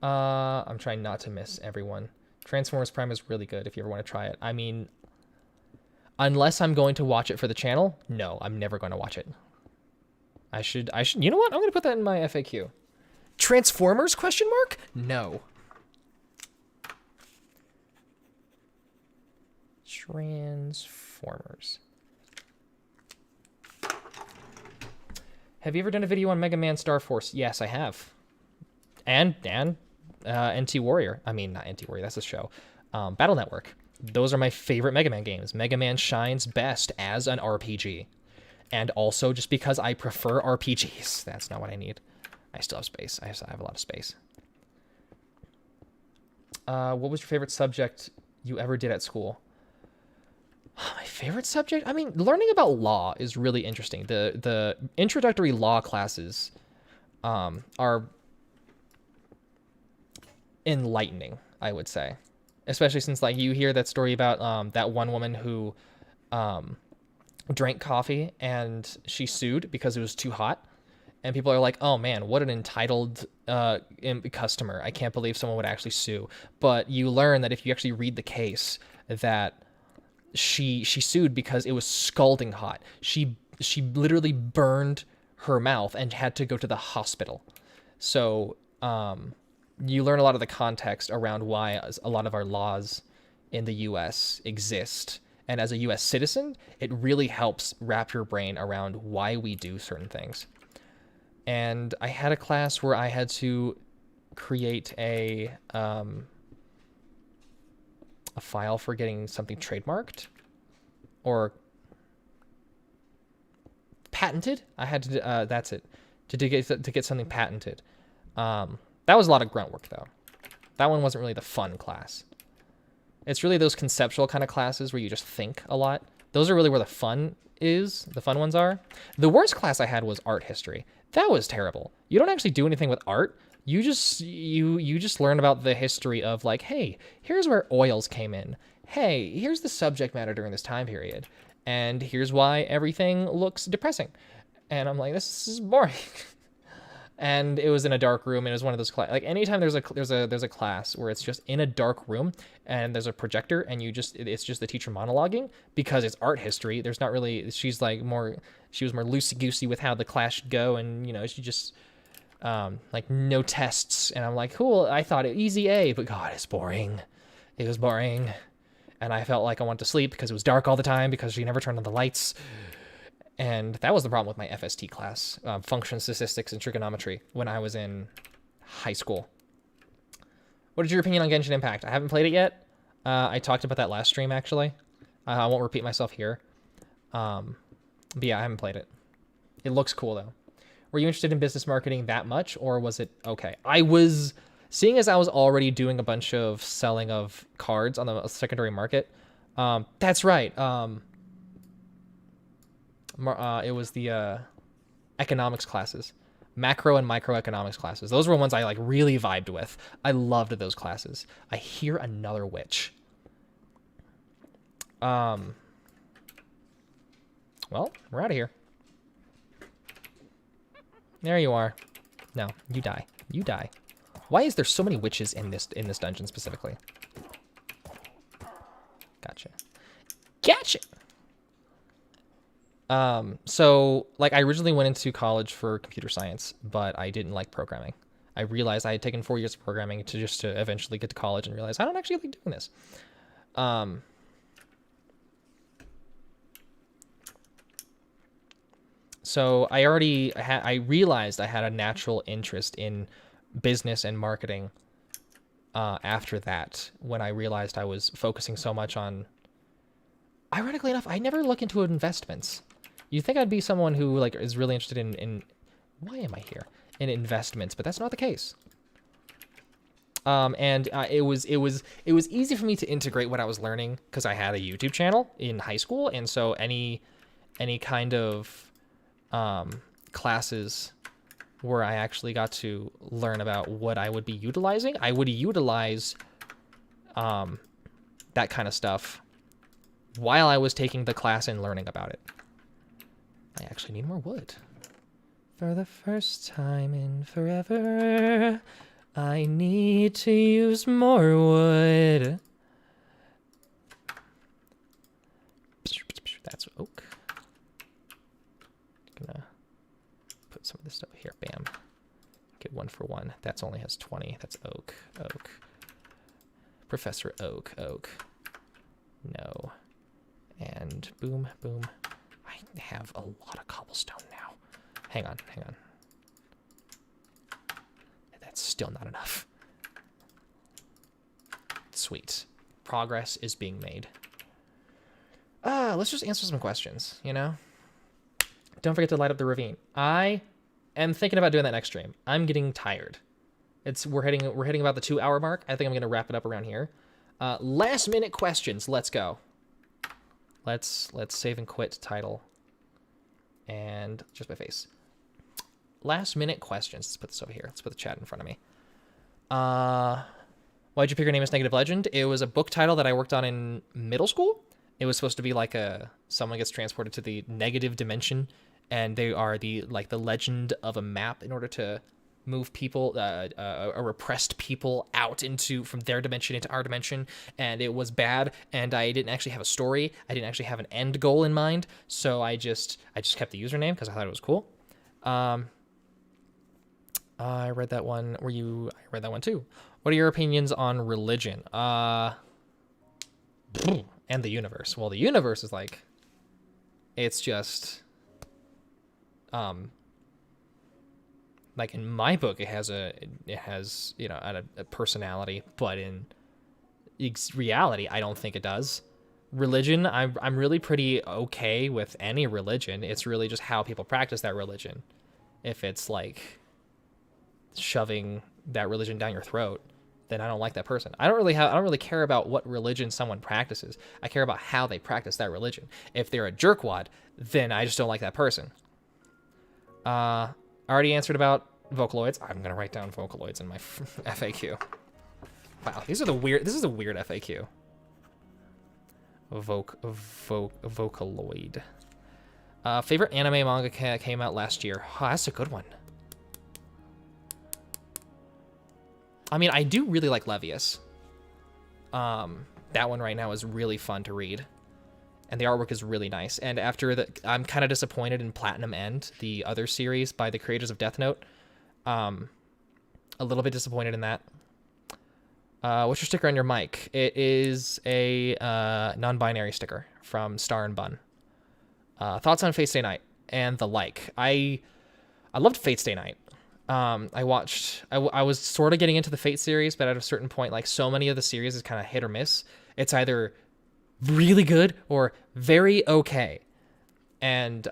I'm trying not to miss everyone. Transformers Prime is really good if you ever want to try it. I mean, unless I'm going to watch it for the channel, no, I'm never going to watch it. I should, you know what? I'm going to put that in my FAQ. Transformers, question mark? No. Transformers. Have you ever done a video on Mega Man Star Force? Yes, I have. And NT Warrior. I mean, not NT Warrior, that's a show. Battle Network. Those are my favorite Mega Man games. Mega Man shines best as an RPG. And also just because I prefer RPGs. That's not what I need. I still have space. I have a lot of space. What was your favorite subject you ever did at school? My favorite subject? I mean, learning about law is really interesting. The introductory law classes are enlightening, I would say. Especially since, like, you hear that story about that one woman who drank coffee and she sued because it was too hot. And people are like, oh man, what an entitled customer. I can't believe someone would actually sue. But you learn that if you actually read the case, that she sued because it was scalding hot. She literally burned her mouth and had to go to the hospital. So you learn a lot of the context around why a lot of our laws in the U.S. exist. And as a U.S. citizen, it really helps wrap your brain around why we do certain things. And I had a class where I had to create a file for getting something trademarked or patented. I had to that's it, to get something patented. That was a lot of grunt work though. That one wasn't really the fun class. It's really those conceptual kind of classes where you just think a lot. Those are really where the fun is. The fun ones are. The worst class I had was art history. That was terrible. You don't actually do anything with art. You just learn about the history of, like, hey, here's where oils came in. Hey, here's the subject matter during this time period. And here's why everything looks depressing. And I'm like, this is boring. And it was in a dark room, and it was one of those like anytime there's a class where it's just in a dark room and there's a projector and it's just the teacher monologuing because it's art history. There's not really, she was more loosey goosey with how the class should go, and she just like no tests, and I'm like, cool. I thought it easy A, but God, it's boring. It was boring, and I felt like I wanted to sleep because it was dark all the time because she never turned on the lights. And that was the problem with my FST class, function statistics and trigonometry, when I was in high school. What is your opinion on Genshin Impact? I haven't played it yet. I talked about that last stream, actually. I won't repeat myself here. But yeah, I haven't played it. It looks cool, though. Were you interested in business marketing that much, or was it okay? I was, seeing as I was already doing a bunch of selling of cards on the secondary market. That's right. It was the economics classes, macro and microeconomics classes. Those were ones I like really vibed with. I loved those classes. I hear another witch. Well, we're out of here. There you are. No, you die. You die. Why is there so many witches in this dungeon specifically? Gotcha. Gotcha. So like I originally went into college for computer science, but I didn't like programming. I realized I had taken 4 years of programming to eventually get to college and realize I don't actually like doing this. So I realized I had a natural interest in business and marketing after that, when I realized I was focusing so much on, ironically enough, I never look into investments. You'd think I'd be someone who like is really interested in why am I here? In investments, but that's not the case. It was easy for me to integrate what I was learning because I had a YouTube channel in high school, and so any kind of classes where I actually got to learn about what I would be utilizing, I would utilize that kind of stuff while I was taking the class and learning about it. I actually need more wood. For the first time in forever, I need to use more wood. That's oak. Gonna put some of this stuff here. Bam. Get 1 for 1. That's only has 20. That's oak. Oak. Professor Oak. Oak. No. and boom, boom. I have a lot of cobblestone now. Hang on. That's still not enough. Sweet. Progress is being made. Let's just answer some questions, you know? Don't forget to light up the ravine. I am thinking about doing that next stream. I'm getting tired. We're hitting about the 2-hour mark. I think I'm gonna wrap it up around here. Last minute questions. Let's go. Let's save and quit title. And just my face. Last minute questions. Let's put this over here. Let's put the chat in front of me. Why'd you pick your name as Negative Legend? It was a book title that I worked on in middle school. It was supposed to be like someone gets transported to the negative dimension, and they are the legend of a map in order to move people, repressed people out from their dimension into our dimension. And it was bad, and I didn't actually have a story. I didn't actually have an end goal in mind, so I just kept the username because I thought it was cool. I read that one. I read that one too. What are your opinions on religion? And the universe. Well, the universe is like, it's just, like in my book, it has you know, a personality, but in reality, I don't think it does. Religion, I'm really pretty okay with any religion. It's really just how people practice that religion. If it's like shoving that religion down your throat, then I don't like that person. I don't really care about what religion someone practices. I care about how they practice that religion. If they're a jerkwad, then I just don't like that person. I already answered about Vocaloids. I'm gonna write down Vocaloids in my FAQ. Wow, this is a weird FAQ. Vocaloid. Favorite anime manga came out last year. Oh, that's a good one. I mean, I do really like Levius. That one right now is really fun to read. And the artwork is really nice. And I'm kind of disappointed in Platinum End, the other series by the creators of Death Note. A little bit disappointed in that. What's your sticker on your mic? It is a non-binary sticker from Star and Bun. Thoughts on Fate Stay Night and the like. I loved Fate Stay Night. I was sort of getting into the Fate series, but at a certain point, like so many of the series is kind of hit or miss. It's either really good or very okay. And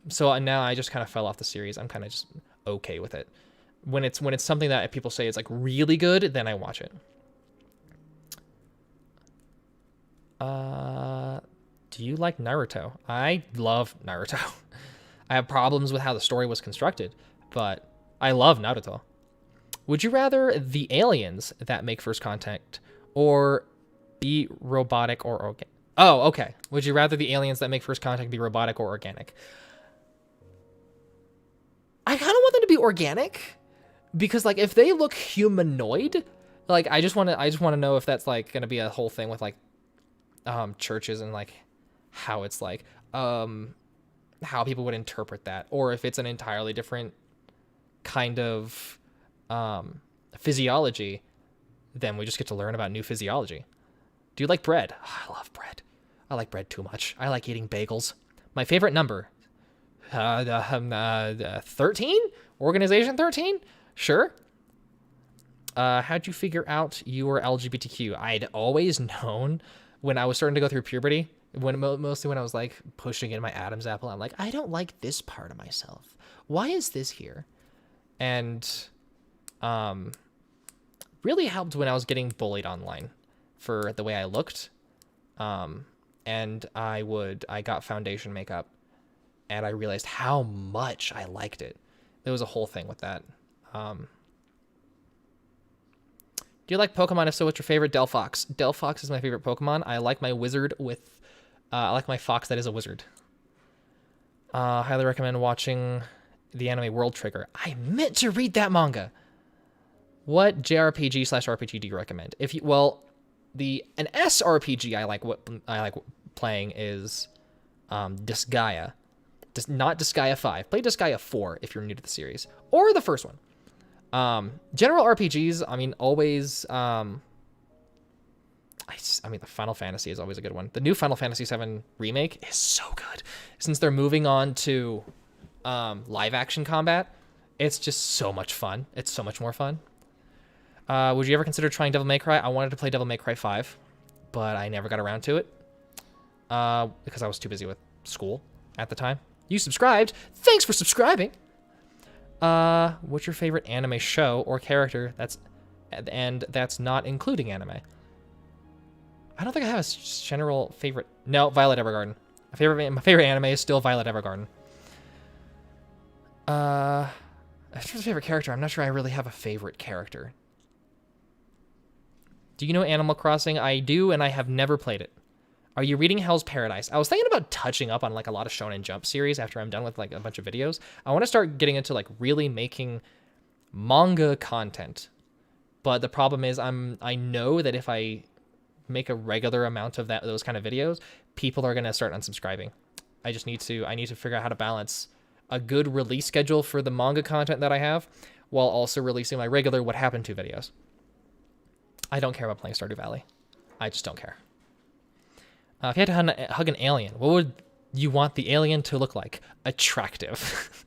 so now I just kind of fell off the series. I'm kind of just okay with it. When it's something that people say is like really good, then I watch it. Do you like Naruto? I love Naruto. I have problems with how the story was constructed, but I love Naruto. Would you rather the aliens that make first contact or be robotic or organic? Oh, okay. Would you rather the aliens that make first contact be robotic or organic? I kind of want them to be organic because, like, if they look humanoid, like, I just want to know if that's like going to be a whole thing with like churches and like how it's like how people would interpret that, or if it's an entirely different kind of physiology, then we just get to learn about new physiology. Do you like bread? Oh, I love bread. I like bread too much. I like eating bagels. My favorite number, 13? Organization 13? Sure. How'd you figure out you were LGBTQ? I'd always known when I was starting to go through puberty, mostly when I was like pushing in my Adam's apple. I'm like, I don't like this part of myself. Why is this here? And really helped when I was getting bullied online for the way I looked. And I got foundation makeup and I realized how much I liked it. There was a whole thing with that. Do you like Pokemon? If so, what's your favorite? Delphox. Delphox is my favorite Pokemon. I like my wizard with, I like my fox that is a wizard. Highly recommend watching the anime World Trigger. I meant to read that manga. What JRPG/RPG do you recommend? An SRPG I like playing is Disgaea. Not Disgaea 5. Play Disgaea 4 if you're new to the series, or the first one. General RPGs, I mean, always I mean, the Final Fantasy is always a good one. The new Final Fantasy VII remake is so good. Since they're moving on to live action combat, it's just so much fun. It's so much more fun. Would you ever consider trying Devil May Cry? I wanted to play Devil May Cry 5, but I never got around to it because I was too busy with school at the time. You subscribed. Thanks for subscribing. What's your favorite anime show or character that's not including anime? I don't think I have a general favorite. No, Violet Evergarden. My favorite anime is still Violet Evergarden. As for the favorite character, I'm not sure I really have a favorite character. Do you know Animal Crossing? I do, and I have never played it. Are you reading Hell's Paradise? I was thinking about touching up on like a lot of Shonen Jump series after I'm done with like a bunch of videos. I want to start getting into like really making manga content. But the problem is I know that if I make a regular amount of those kind of videos, people are going to start unsubscribing. I need to figure out how to balance a good release schedule for the manga content that I have while also releasing my regular What Happened To videos. I don't care about playing Stardew Valley. I just don't care. If you had to hug an alien, what would you want the alien to look like? Attractive.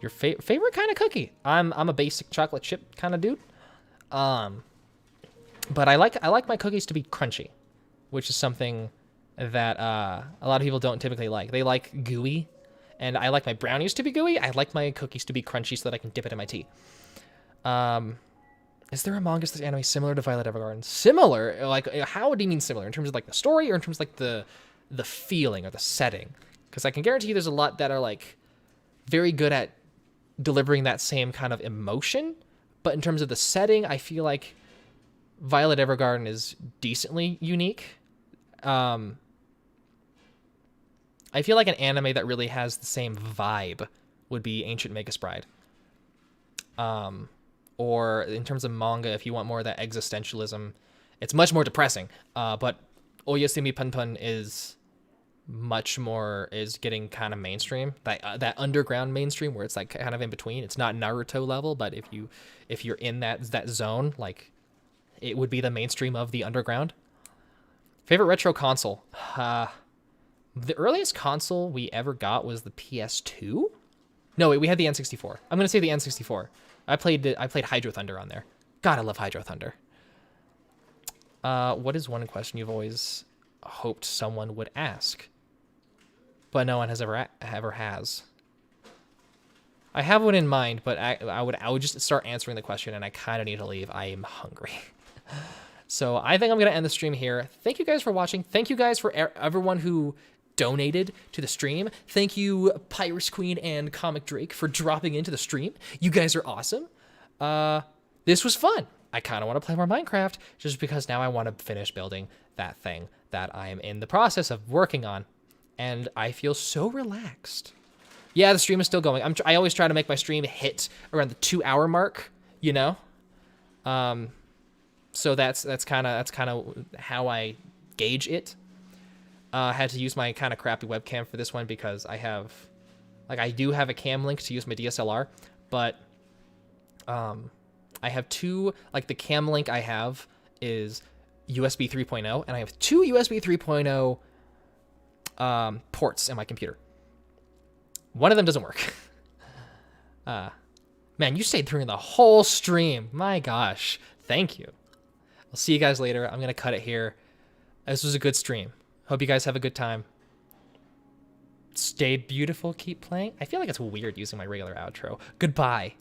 Your favorite kind of cookie? I'm a basic chocolate chip kind of dude. But I like my cookies to be crunchy, which is something that a lot of people don't typically like. They like gooey, and I like my brownies to be gooey. I like my cookies to be crunchy so that I can dip it in my tea. Is there a manga this anime similar to Violet Evergarden? Similar? Like, how do you mean similar? In terms of like the story, or in terms of like the feeling or the setting? Because I can guarantee you there's a lot that are like very good at delivering that same kind of emotion. But in terms of the setting, I feel like Violet Evergarden is decently unique. I feel like an anime that really has the same vibe would be Ancient Magus Bride. Or in terms of manga, if you want more of that existentialism, it's much more depressing. But Oyasumi Punpun is getting kind of mainstream, that underground mainstream where it's like kind of in between. It's not Naruto level, but if you're in that zone, like it would be the mainstream of the underground. Favorite retro console? The earliest console we ever got was the PS2. No, wait, we had the N64. I'm gonna say the N64. I played Hydro Thunder on there. God, I love Hydro Thunder. What is one question you've always hoped someone would ask, but no one has ever has? I have one in mind, but I would just start answering the question, and I kind of need to leave. I am hungry. So I think I'm gonna end the stream here. Thank you guys for watching. Thank you guys for everyone who donated to the stream. Thank you, Pyrus Queen and Comic Drake, for dropping into the stream. You guys are awesome. This was fun. I kind of want to play more Minecraft just because now I want to finish building that thing that I am in the process of working on, and I feel so relaxed. Yeah, the stream is still going. I always try to make my stream hit around the 2-hour mark, you know. So that's kind of how I gauge it. Had to use my kind of crappy webcam for this one because I do have a cam link to use my DSLR, but I have two, like the cam link I have is USB 3.0, and I have two USB 3.0 ports in my computer. One of them doesn't work. Man, you stayed through the whole stream. My gosh, thank you. I'll see you guys later. I'm gonna cut it here. This was a good stream. Hope you guys have a good time. Stay beautiful, keep playing. I feel like it's weird using my regular outro. Goodbye.